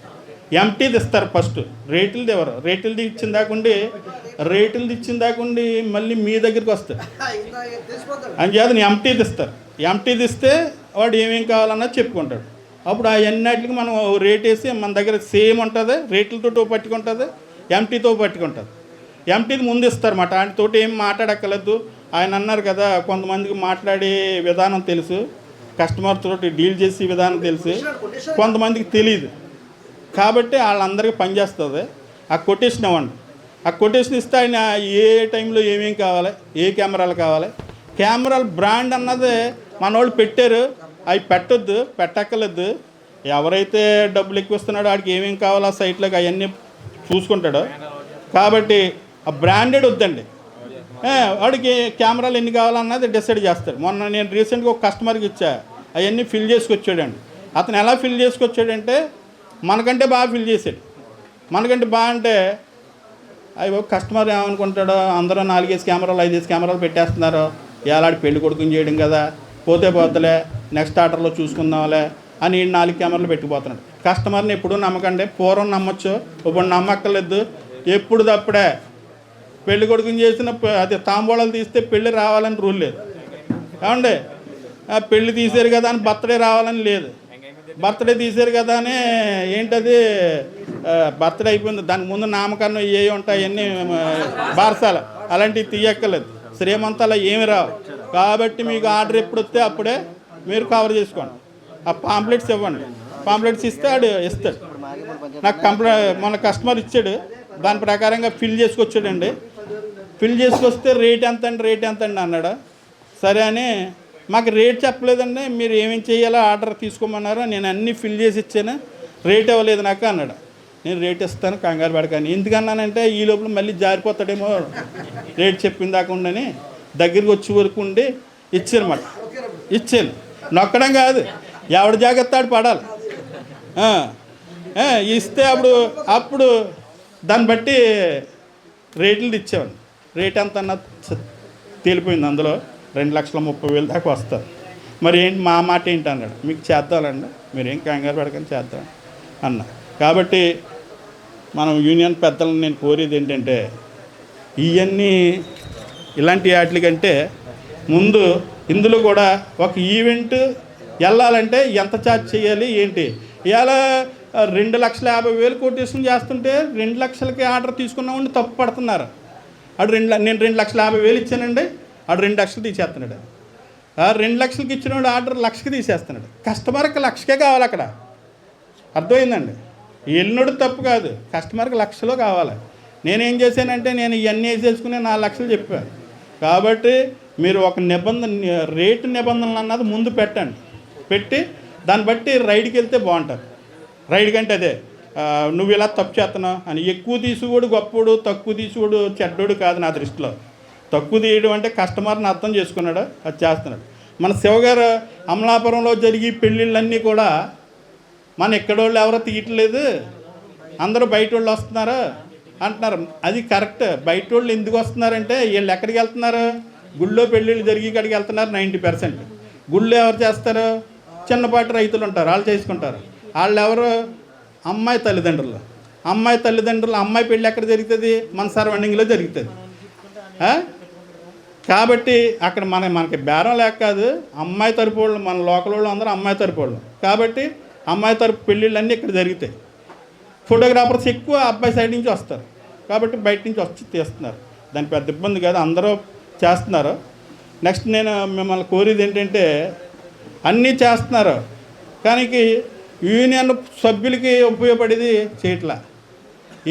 S8: ఎంటీది ఇస్తారు ఫస్ట్, రేటులది ఎవరు, రేటులది ఇచ్చిన దాకుండి మళ్ళీ మీ దగ్గరికి వస్తారు. అంచేత ఎంటీది ఇస్తారు. ఎంటీది ఇస్తే వాడు ఏమేం కావాలన్నది చెప్పుకుంటాడు. అప్పుడు ఆ అన్నిటికి మనం రేట్ వేసి మన దగ్గర సేమ్ ఉంటుంది, రేట్లతో పట్టుకుంటుంది, ఎంటీతో పట్టుకుంటుంది. ఎంటీది ముందు ఇస్తారన్నమాట. ఆయనతోటి ఏం మాట్లాడక్కర్లేదు. ఆయన అన్నారు కదా, కొంతమందికి మాట్లాడే విధానం తెలుసు, కస్టమర్ తోటి డీల్ చేసే విధానం తెలుసు, కొంతమందికి తెలియదు. కాబట్టి వాళ్ళందరికీ పనిచేస్తుంది. ఆ కొటేషన్ ఇవ్వండి. ఆ కొటేషన్ ఇస్తే ఆయన ఏ టైంలో ఏమేం కావాలి, ఏ కెమెరాలు కావాలి, కెమెరాలు బ్రాండ్ అన్నది మన వాళ్ళు పెట్టారు, అవి పెట్టక్కర్లేదు. ఎవరైతే డబ్బులు ఎక్కువ ఇస్తున్నాడో వాడికి ఏమేమి కావాలో ఆ సైట్లోకి అవన్నీ చూసుకుంటాడో. కాబట్టి ఆ బ్రాండెడ్ వద్దండి. వాడికి కెమెరాలు ఎన్ని కావాలన్నది డిసైడ్ చేస్తాడు. మొన్న నేను రీసెంట్గా ఒక కస్టమర్కి ఇచ్చా, అవన్నీ ఫిల్ చేసుకొచ్చాడండి. అతను ఎలా ఫిల్ చేసుకొచ్చాడంటే మనకంటే బాగా ఫిల్ చేశాడు. మనకంటే బాగా అంటే అయ్యో కస్టమర్ ఏమనుకుంటాడో, అందరూ 4-5 కెమెరాలు 5 కెమెరాలు పెట్టేస్తున్నారు, ఏలాడి పెళ్లి కొడుకుని చేయడం కదా, పోతే పోతలే నెక్స్ట్ ఆర్డర్లో చూసుకుందాంలే అని 4 కెమెరాలు పెట్టిపోతున్నాడు. కస్టమర్ని ఎప్పుడూ నమ్మకండి. పూర్వం నమ్మొచ్చు, ఇప్పుడు నమ్మక్కర్లేదు. ఎప్పుడు తప్పుడే పెళ్లి కొడుకుని చేసిన అదే తాంబూలాలు తీస్తే పెళ్ళి రావాలని రూల్ లేదు. ఏమండి, పెళ్ళి తీసారు కదా అని బర్త్డే రావాలని లేదు. బర్త్డే తీసారు కదా అని ఏంటది బర్త్డే అయిపోయింది, దానికి ముందు నామకరణం ఏ ఉంటాయి అన్నీ బారసాల అలాంటివి తీయక్కర్లేదు. శ్రీమంతాలు ఏమి రావు. కాబట్టి మీకు ఆర్డర్ ఎప్పుడు వస్తే అప్పుడే మీరు కవర్ చేసుకోండి. ఆ పాంప్లెట్స్ ఇవ్వండి. పాంప్లెట్స్ ఇస్తే ఆడు ఇస్తాడు. నాకు మన కస్టమర్ ఇచ్చాడు, దాని ప్రకారంగా ఫిల్ చేసుకొచ్చాడండి. ఫిల్ చేసుకొస్తే రేట్ ఎంత అండి అన్నాడు. సరే అని మాకు రేట్ చెప్పలేదండి, మీరు ఏమేమి చేయాలో ఆర్డర్ తీసుకోమన్నారో, నేను అన్నీ ఫిల్ చేసి ఇచ్చాను, రేట్ ఇవ్వలేదు నాకు అన్నాడు. నేను రేట్ ఇస్తాను కంగారు పడకాని. ఎందుకన్నానంటే ఈ లోపల మళ్ళీ జారిపోతాడేమో రేట్ చెప్పిన దాకా ఉండని దగ్గరికి వచ్చే వరకు ఉండి ఇచ్చానమాట. ఇచ్చాను, నొక్కడం కాదు, ఎవడి జాగ్రత్త ఆడు పడాలి. ఇస్తే అప్పుడు దాన్ని బట్టి రేట్లు ఇచ్చేవాడిని. రేట్ ఎంత అన్న తేలిపోయింది. అందులో 2,30,000 దాకా వస్తారు. మరి ఏంటి మా మాట ఏంటి అన్నాడు. మీకు చేద్దామండి, మీరేం కంగారు పడకని చేద్దాం అన్న. కాబట్టి మనం యూనియన్ పెద్దలను నేను కోరేది ఏంటంటే, ఇవన్నీ ఇలాంటి వాటికంటే ముందు ఇందులో కూడా ఒక ఈవెంట్ వెళ్ళాలంటే ఎంత ఛార్జ్ చేయాలి ఏంటి. ఇవాళ 2,50,000 కొటేషన్ చేస్తుంటే 2 లక్షలకి ఆర్డర్ తీసుకున్నామండి తప్పు పడుతున్నారు. నేను 2,50,000 ఇచ్చానండి, ఆడు 2 లక్షలు తీసేస్తున్నాడు. 2 లక్షలకి ఇచ్చినవాడు ఆర్డర్ 1,00,000కి తీసేస్తున్నాడు. కస్టమర్కి 1,00,000కే కావాలి అక్కడ. అర్థమైందండి. వెళ్ళినోడు తప్పు కాదు, కస్టమర్కి 1,00,000 కావాలి. నేనేం చేశానంటే నేను ఇవన్నీ వేసేసుకుని 4 లక్షలు చెప్పాను. కాబట్టి మీరు ఒక రేటు నిబంధనలు అన్నది ముందు పెట్టండి. పెట్టి దాన్ని బట్టి రైడ్కి వెళ్తే బాగుంటుంది. రైడ్ కంటే అదే నువ్వు ఇలా తప్పు చేస్తున్నావు అని. ఎక్కువ తీసుకుడు గొప్పోడు, తక్కువ తీసుకుడు చెడ్డోడు కాదు నా దృష్టిలో. తక్కువ తీయడం అంటే కస్టమర్ని అర్థం చేసుకున్నాడు, అది చేస్తున్నాడు. మన శివగారు అమలాపురంలో జరిగి పెళ్ళిళ్ళన్నీ కూడా మన ఎక్కడోళ్ళు ఎవరో తీయట్లేదు, అందరూ బయట వాళ్ళు వస్తున్నారు అంటున్నారు. అది కరెక్ట్. బయట వాళ్ళు ఎందుకు వస్తున్నారంటే వీళ్ళు ఎక్కడికి వెళ్తున్నారు, గుళ్ళో పెళ్ళిళ్ళు జరిగి ఇక్కడికి వెళ్తున్నారు 90%. గుళ్ళు ఎవరు చేస్తారు, చిన్నపాటి రైతులు ఉంటారు, వాళ్ళు చేసుకుంటారు. వాళ్ళు ఎవరు, అమ్మాయి తల్లిదండ్రులు. అమ్మాయి పెళ్ళి ఎక్కడ జరుగుతుంది, మన సరౌండింగ్లో జరుగుతుంది. కాబట్టి అక్కడ మనకి బేరం లేక కాదు, అమ్మాయి తరపు వాళ్ళు, మన లోకల్ వాళ్ళు అందరూ అమ్మాయి తరపు వాళ్ళు. కాబట్టి అమ్మాయి తరపు పెళ్ళిళ్ళన్నీ ఇక్కడ జరుగుతాయి. ఫోటోగ్రాఫర్స్ ఎక్కువ అబ్బాయి సైడ్ నుంచి వస్తారు, కాబట్టి బయట నుంచి వచ్చి తీస్తున్నారు. దాని పెద్ద ఇబ్బంది కాదు, అందరూ చేస్తున్నారు. నెక్స్ట్ నేను మిమ్మల్ని కోరేది ఏంటంటే, అన్నీ చేస్తున్నారు కానీ యూనియన్ సభ్యులకి ఉపయోగపడేది చేయట్లా.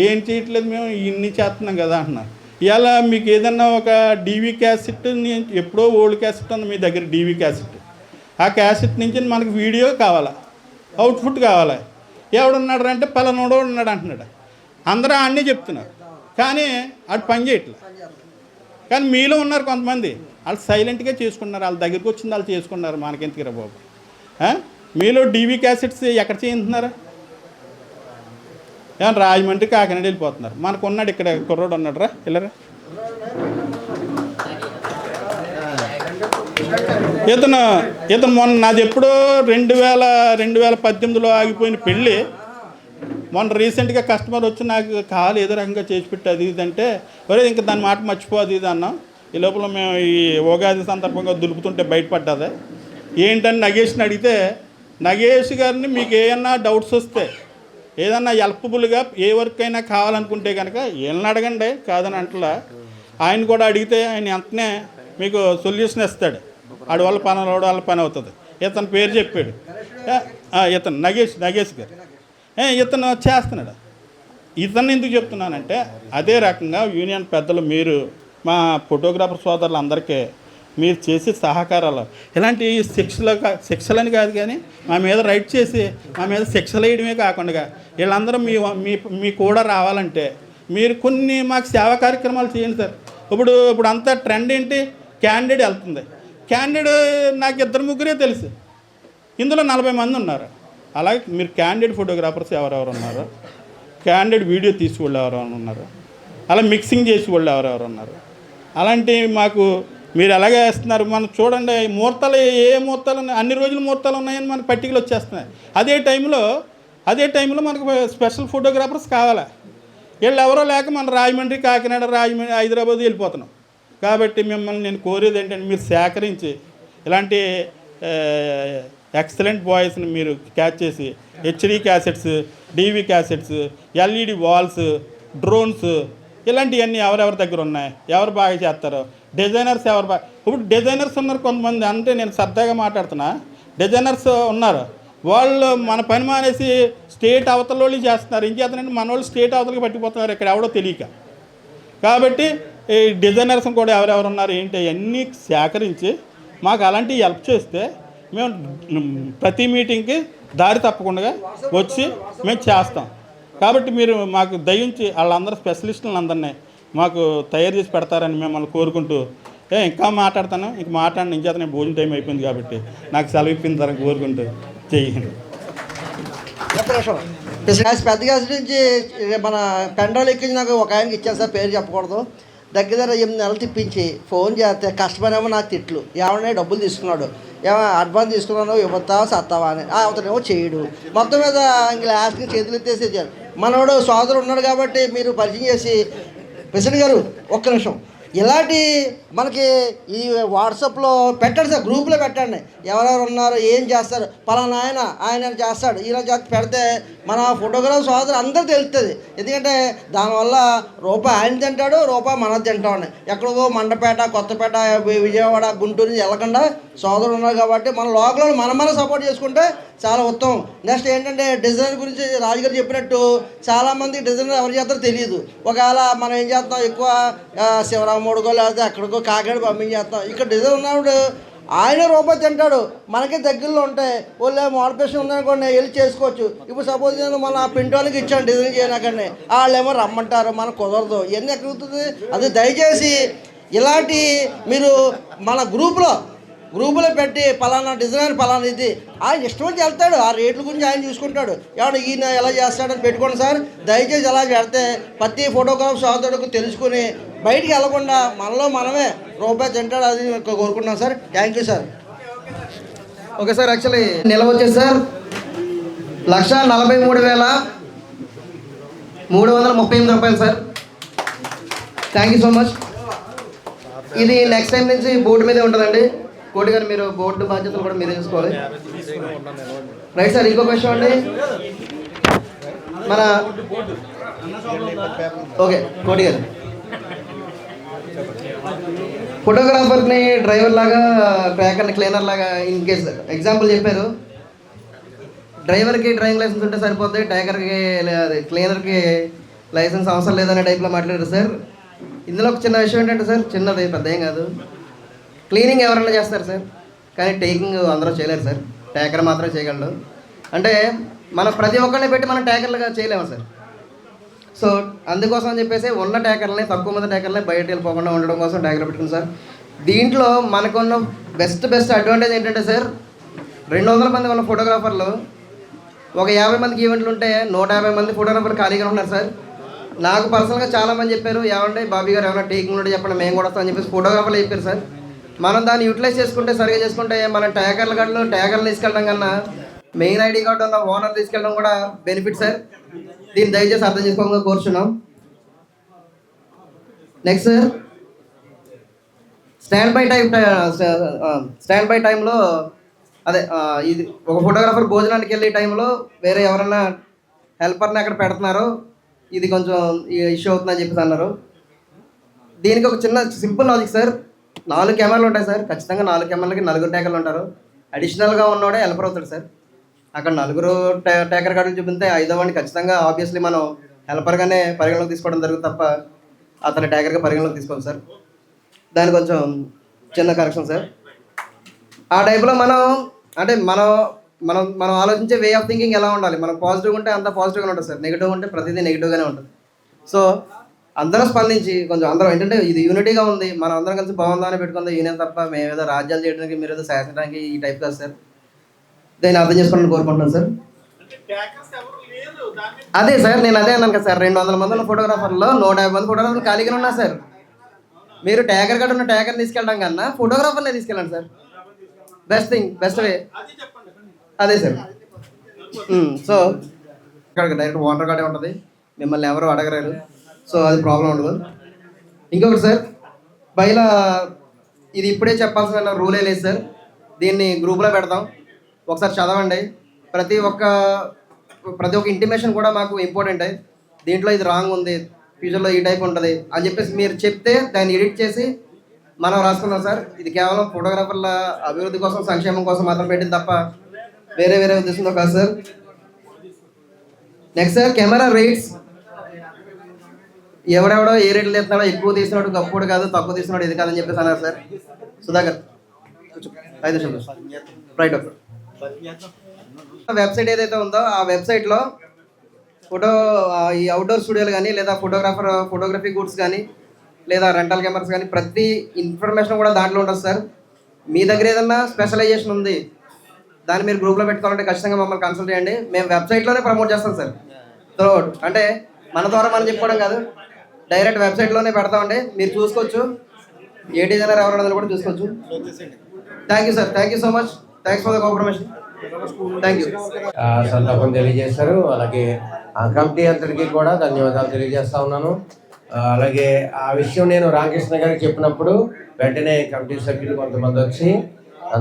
S8: ఏం చేయట్లేదు, మేము ఇన్ని చేస్తున్నాం కదా అంటున్నారు. ఇలా మీకు ఏదన్నా ఒక డీవీ క్యాసెట్, ఎప్పుడో ఓల్డ్ క్యాసెట్ ఉంది మీ దగ్గర, డీవీ క్యాసెట్, ఆ క్యాసెట్ నుంచి మనకు వీడియో కావాలా, అవుట్పుట్ కావాలి. ఎవడున్నాడు అంటే పలానోడో ఉన్నాడు అంటున్నాడు. అందరూ అన్నీ చెప్తున్నారు కానీ అది పని చేయట్లేదు. కానీ మీలో ఉన్నారు కొంతమంది, వాళ్ళు సైలెంట్గా చేసుకున్నారు, వాళ్ళ దగ్గరికి వచ్చింది వాళ్ళు చేసుకున్నారు. మనకెందుకురా బాబు. మీలో డీవీ క్యాసెట్స్ ఎక్కడ చేయించున్నారు? ఏమన్నా రాజమండ్రి, కాకినాడ వెళ్ళిపోతున్నారు. మనకు ఉన్నాడు ఇక్కడ కుర్రోడు ఉన్నాడు, రా వెళ్ళరా. ఇతను మొన్న నాది ఎప్పుడో 2018లో ఆగిపోయిన పెళ్ళి మొన్న రీసెంట్గా కస్టమర్ వచ్చి నాకు కాలు ఏదో రకంగా చేసి పెట్టి అది ఇది అంటే, ఒరే ఇంకా దాని మాట మర్చిపోదు ఇది అన్నాం. ఈ లోపల మేము ఈ ఉగాది సందర్భంగా దులుపుతుంటే బయటపడ్డది. ఏంటని నగేష్ని అడిగితే, నగేష్ గారిని మీకు ఏమన్నా డౌట్స్ వస్తే, ఏదన్నా హెల్ప్ఫుల్గా ఏ వర్క్ అయినా కావాలనుకుంటే కనుక వీళ్ళని అడగండి, కాదని అంటలా. ఆయన కూడా అడిగితే ఆయన వెంటనే మీకు సొల్యూషన్ ఇస్తాడు. ఆడి వాళ్ళ పని అవుతుంది. ఇతని పేరు చెప్పాడు, ఇతను నగేష్ గారు. ఇతను చేస్తున్నాడు. ఇతను ఎందుకు చెప్తున్నానంటే, అదే రకంగా యూనియన్ పెద్దలు మీరు మా ఫోటోగ్రాఫర్ సోదరులు అందరికీ మీరు చేసే సహకారాలు ఇలాంటి శిక్షలని కాదు కానీ మా మీద రైట్ చేసి మా మీద శిక్షలు వేయడమే కాకుండా వీళ్ళందరూ మీ కూడా రావాలంటే మీరు కొన్ని మాకు సేవా కార్యక్రమాలు చేయండి సార్. ఇప్పుడు అంతా ట్రెండ్ ఏంటి, క్యాండిడేట్ వెళ్తుంది. క్యాండిడేట్ నాకు 2-3 తెలుసు, ఇందులో 40 మంది ఉన్నారు. అలాగే మీరు క్యాండిడేట్ ఫోటోగ్రాఫర్స్ ఎవరెవరు ఉన్నారు, క్యాండిడేట్ వీడియో తీసుకోళ్ళు ఎవరెవరు ఉన్నారు, అలా మిక్సింగ్ చేసి వాళ్ళు ఎవరెవరు ఉన్నారు. అలాంటివి మాకు మీరు ఎలాగే వేస్తున్నారు. మనం చూడండి, ముహూర్తాలు ఏ ముహూర్తాలు ఉన్నాయి, అన్ని రోజులు ముహూర్తాలు ఉన్నాయని మనకు పట్టికలు వచ్చేస్తున్నాయి. అదే టైంలో మనకు స్పెషల్ ఫోటోగ్రాఫర్స్ కావాలి. వీళ్ళు ఎవరో లేక మన రాజమండ్రి, కాకినాడ, హైదరాబాద్ వెళ్ళిపోతున్నాం. కాబట్టి మిమ్మల్ని నేను కోరేది ఏంటంటే మీరు సేకరించి ఇలాంటి ఎక్సలెంట్ బాయ్స్ని మీరు క్యాచ్ చేసి హెచ్డి క్యాసెట్స్, డివి క్యాసెట్స్, ఎల్ఈడి వాల్స్, డ్రోన్స్ ఇలాంటివన్నీ ఎవరెవరి దగ్గర ఉన్నాయి, ఎవరు బాగా చేస్తారో, డిజైనర్స్ ఎవరు బాగా. ఇప్పుడు డిజైనర్స్ ఉన్నారు కొంతమంది, అంటే నేను సరదాగా మాట్లాడుతున్నా, డిజైనర్స్ ఉన్నారు. వాళ్ళు మన పని మానేసి స్టేట్ అవతల వాళ్ళు చేస్తున్నారు. ఏం చేస్తారంటే మన వాళ్ళు స్టేట్ అవతలకి పట్టిపోతున్నారు, ఇక్కడ ఎవడో తెలియక. కాబట్టి ఈ డిజైనర్స్ కూడా ఎవరెవరు ఉన్నారు ఏంటి అవన్నీ సేకరించి మాకు అలాంటివి హెల్ప్ చేస్తే మేము ప్రతి మీటింగ్కి దారి తప్పకుండా వచ్చి మేము చేస్తాం. కాబట్టి మీరు మాకు దయించి వాళ్ళందరూ స్పెషలిస్టులను అందరినీ మాకు తయారు చేసి పెడతారని మిమ్మల్ని కోరుకుంటూ ఇంకా మాట్లాడతాను. ఇంక మాట్లాడిన ఇంకేత నేను భోజనం టైం అయిపోయింది కాబట్టి నాకు సెలవు ఇప్పించారని కోరుకుంటూ చెయ్యండి.
S7: పెద్ద గ్యాస్ నుంచి మన పెండ్రాలు ఎక్కించి నాకు ఒక ఆయనకి ఇచ్చాను సార్, పేరు చెప్పకూడదు. దగ్గర 8 నెలలు తిప్పించి ఫోన్ చేస్తే కస్టమర్ ఏమో నాకు తిట్లు, ఏమన్నా డబ్బులు తీసుకున్నాడు, ఏమో అడ్వాన్స్ తీసుకున్నాను, ఇవ్వతావా సత్తావా అని. అతనేమో చేయడు. మొత్తం మీద ఇంక లాస్ట్కి చేతులు ఎత్తేసేసారు. మనోడు సోదరుడు ఉన్నాడు కాబట్టి మీరు పరిచయం చేసి, ప్రెసిడెంట్ గారు ఒక్క నిమిషం, ఇలాంటి మనకి ఈ వాట్సాప్లో పెట్టండి సార్, గ్రూప్లో పెట్టండి, ఎవరెవరు ఉన్నారు, ఏం చేస్తారు, పలానా ఆయన చేస్తాడు, ఇలా పెడితే మన ఫోటోగ్రాఫర్ సోదరు అందరూ తెలుస్తుంది. ఎందుకంటే దానివల్ల రూపాయి ఆయన తింటాడు, రూపాయి మనం తింటామని. ఎక్కడికో మండపేట, కొత్తపేట, విజయవాడ, గుంటూరు నుంచి వెళ్ళకుండా సోదరులు ఉన్నారు కాబట్టి మన లోకల్ మనం సపోర్ట్ చేసుకుంటే చాలా ఉత్తమం. నెక్స్ట్ ఏంటంటే డిజైన్ గురించి రాజుగారు చెప్పినట్టు చాలామంది డిజైనర్ ఎవరు చేస్తారో తెలియదు. ఒకవేళ మనం ఏం చేస్తాం, ఎక్కువ శివరాముడికో లేకపోతే ఎక్కడికో కాకినాడ పంపించేస్తాం. ఇక్కడ డిజైన్ ఉన్నప్పుడు ఆయన రూపాయి తింటాడు, మనకి దగ్గరలో ఉంటాయి. వాళ్ళు మోడిఫికేషన్ ఉందనుకోండి వెళ్ళి చేసుకోవచ్చు. ఇప్పుడు సపోజ్ నేను మన పింటోళ్ళకి ఇచ్చాను డిజైన్ చేయనాకండి, వాళ్ళేమో రమ్మంటారు, మనకు కుదరదు. ఇవన్నీ ఎక్కడ అవుతుంది? అది దయచేసి ఇలాంటి మీరు మన గ్రూపులో పెట్టి పలానా డిజైనర్ పలానా ఇది ఆయన ఇష్టం వచ్చి వెళ్తాడు, ఆ రేట్ల గురించి ఆయన చూసుకుంటాడు. ఏమన్నా ఈయన ఎలా చేస్తాడని పెట్టుకోండి సార్. దయచేసి ఎలా పెడితే ప్రతి ఫోటోగ్రాఫ్ సోదరుడికి తెలుసుకుని బయటికి వెళ్ళకుండా మనలో మనమే రూపాయి తింటాడు, అది కోరుకుంటున్నాం sir. Thank you sir.
S1: Okay sir, actually నిల్వ వచ్చేసి సార్ 1,43,338 రూపాయలు sir. Thank you so much. ఇది నెక్స్ట్ టైం నుంచి బోర్డు మీదే ఉంటుందండి. కోటి గారు మీరు బోర్డు బాధ్యతలు కూడా మీరే చూసుకోవాలి. రైట్ సార్, ఇంకో క్వశ్చన్ అండి. మన ఓకే కోటి గారు ఫోటోగ్రాఫర్ని డ్రైవర్ లాగా, ట్రాకర్ని క్లీనర్ లాగా ఇన్ కేస్ ఎగ్జాంపుల్ చెప్పారు. డ్రైవర్కి డ్రైవింగ్ లైసెన్స్ ఉంటే సరిపోతుంది, ట్రాకర్కి క్లీనర్కి లైసెన్స్ అవసరం లేదనే టైప్లో మాట్లాడారు సార్. ఇందులో ఒక చిన్న విషయం ఏంటంటే సార్, చిన్నది పెద్ద ఏం కాదు, క్లీనింగ్ ఎవరైనా చేస్తారు సార్, కానీ టేకింగ్ అందరూ చేయలేరు సార్, ట్యాకర్ మాత్రమే చేయగలడు. అంటే మనం ప్రతి ఒక్కరిని పెట్టి మనం ట్యాకర్లుగా చేయలేము సార్. సో అందుకోసం అని చెప్పేసి ఉన్న ట్యాకర్లని, తక్కువ మంది ట్యాకర్లని బయట వెళ్ళిపోకుండా ఉండడం కోసం ట్యాకర్ పెట్టుకున్నాం సార్. దీంట్లో మనకున్న బెస్ట్ అడ్వాంటేజ్ ఏంటంటే సార్, 200 మంది ఉన్న ఫోటోగ్రాఫర్లు ఒక 50 మందికి ఈవెంట్లు ఉంటే 150 మంది ఫోటోగ్రాఫర్లు ఖాళీగా ఉన్నారు సార్. నాకు పర్సనల్గా చాలామంది చెప్పారు, ఏమంటే బాబీ గారు ఏమైనా టేకింగ్ ఉంటే చెప్పండి, మేము కూడా వస్తామని చెప్పేసి ఫోటోగ్రాఫర్లు చెప్పారు సార్. మనం దాన్ని యూటిలైజ్ చేసుకుంటే, సరిగా చేసుకుంటే మనం ట్యాకర్లు తీసుకెళ్ళడం కన్నా మెయిన్ ఐడి కార్డు ఉన్న ఓనర్ తీసుకెళ్ళడం కూడా బెనిఫిట్ సార్. దీన్ని దయచేసి అర్థం చేసుకోవాలని కోరుచున్నాం. నెక్స్ట్ సార్, స్టాండ్ బై టైంలో అదే ఇది ఒక ఫోటోగ్రాఫర్ భోజనానికి వెళ్ళే టైంలో వేరే ఎవరైనా హెల్పర్ని అక్కడ పెడుతున్నారో ఇది కొంచెం ఇష్యూ అవుతుందని చెప్పేసి అన్నారు. దీనికి ఒక చిన్న సింపుల్ లాజిక్ సార్. 4 కెమెరాలు ఉంటాయి సార్, ఖచ్చితంగా 4 కెమెరాలకి 4 ట్యాకర్లు ఉంటారు. అడిషనల్గా ఉన్నవాడే హెల్పర్ అవుతాడు సార్. అక్కడ 4 ట్యాకర్ కార్డులు చూపిస్తే 5వ వాడిని ఖచ్చితంగా ఆబ్వియస్లీ మనం హెల్పర్గానే పరిగణలోకి తీసుకోవడం జరుగుతుంది తప్ప అతని ట్యాకర్గా పరిగణలోకి తీసుకోవాలి సార్. దాన్ని కొంచెం చిన్న కరెక్షన్ సార్. ఆ టైప్లో మనం అంటే మనం ఆలోచించే వే ఆఫ్ థింకింగ్ ఎలా ఉండాలి. మనం పాజిటివ్గా ఉంటే అంత పాజిటివ్గానే ఉంటుంది సార్, నెగిటివ్ ఉంటే ప్రతిదీ నెగిటివ్గానే ఉంటుంది. సో అందరూ స్పందించి కొంచెం అందరం ఏంటంటే ఇది యూనిటీగా ఉంది, మనం అందరం కలిసి బాగుందని పెట్టుకుంది యూనియన్ తప్ప మేమేదో రాజ్యాలు చేయడానికి మీరు ఏదో శాసించడానికి ఈ టైప్ కాదు సార్. దీన్ని అర్థం చేసుకోవాలని కోరుకుంటున్నాను సార్. అదే సార్, నేను అదే అన్నాను కదా సార్, 200 మంది ఉన్న ఫోటోగ్రాఫర్లో 150 మంది ఫోటోగ్రాఫర్లు ఖాళీగానే ఉన్నా సార్. మీరు ట్యాగర్ కార్డు ఉన్న ట్యాగర్ తీసుకెళ్ళడం కన్నా ఫోటోగ్రాఫర్నే తీసుకెళ్ళండి సార్. బెస్ట్ వే అదే సార్. సో ఇక్కడ డైరెక్ట్ వాటర్ కార్డే ఉంటుంది, మిమ్మల్ని ఎవరు అడగలేరు. సో అది ప్రాబ్లం ఉండదు. ఇంకొకటి సార్, బయట ఇది ఇప్పుడే చెప్పాల్సిన రూలే లేదు సార్. దీన్ని గ్రూప్లో పెడతాం, ఒకసారి చదవండి. ప్రతి ఒక్క ఇంటిమేషన్ కూడా మాకు ఇంపార్టెంట్. దీంట్లో ఇది రాంగ్ ఉంది, ఫ్యూచర్లో ఈ టైప్ ఉంటుంది అని చెప్పేసి మీరు చెప్తే దాన్ని ఎడిట్ చేసి మనం రాసుకున్నాం సార్. ఇది కేవలం ఫోటోగ్రాఫర్ల అభివృద్ధి కోసం, సంక్షేమం కోసం మాత్రం పెట్టింది తప్ప వేరే ఉద్దేశంతో కాదు sir. Next sir, camera rates ఎవడెవడో ఏ రేట్లు తీస్తున్నాడో, ఎక్కువ తీసినాడు గప్పుడు కాదు, తక్కువ తీసినాడు ఇది కాదని చెప్పేసి అన్నారు సార్. సుధాకర్ 5 నిమిషాలు రైట్. వెబ్సైట్ ఏదైతే ఉందో ఆ వెబ్సైట్లో ఈ అవుట్డోర్ స్టూడియోలు కానీ లేదా ఫోటోగ్రఫీ గూడ్స్ కానీ లేదా రెంటల్ కెమెరాస్ కానీ ప్రతి ఇన్ఫర్మేషన్ కూడా దాంట్లో ఉంటుంది సార్. మీ దగ్గర ఏదన్నా స్పెషలైజేషన్ ఉంది, దాన్ని మీరు గ్రూప్లో పెట్టుకోవాలంటే ఖచ్చితంగా మమ్మల్ని కన్సల్ట్ చేయండి. మేము వెబ్సైట్లోనే ప్రమోట్ చేస్తాం సార్. త్రూఅవుట్ అంటే మన ద్వారా మనం చెప్పుకోవడం కాదు, డైరెక్ట్ వెబ్సైట్లోనే పెడతామండి. మీరు చూసుకోవచ్చు, ఏ డిజైనర్ ఎవరన్నది కూడా చూసుకోవచ్చు. Thank you sir, thank you so much, thanks for the cooperation. Thank you.
S9: సంతాపం తెలియజేశారు. అలాగే ఆ కమిటీ అంతటికీ కూడా ధన్యవాదాలు తెలియజేస్తా ఉన్నాను. అలాగే ఆ విషయం నేను రామకృష్ణ గారికి చెప్పినప్పుడు వెంటనే కమిటీ సభ్యులు కొంతమంది వచ్చి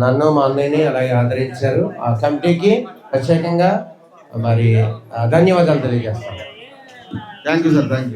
S9: నన్ను మా అన్నయ్యని అలాగే ఆదరించారు. ఆ కమిటీకి ప్రత్యేకంగా మరి ధన్యవాదాలు తెలియజేస్తాను.
S1: Thank you sir, thank you.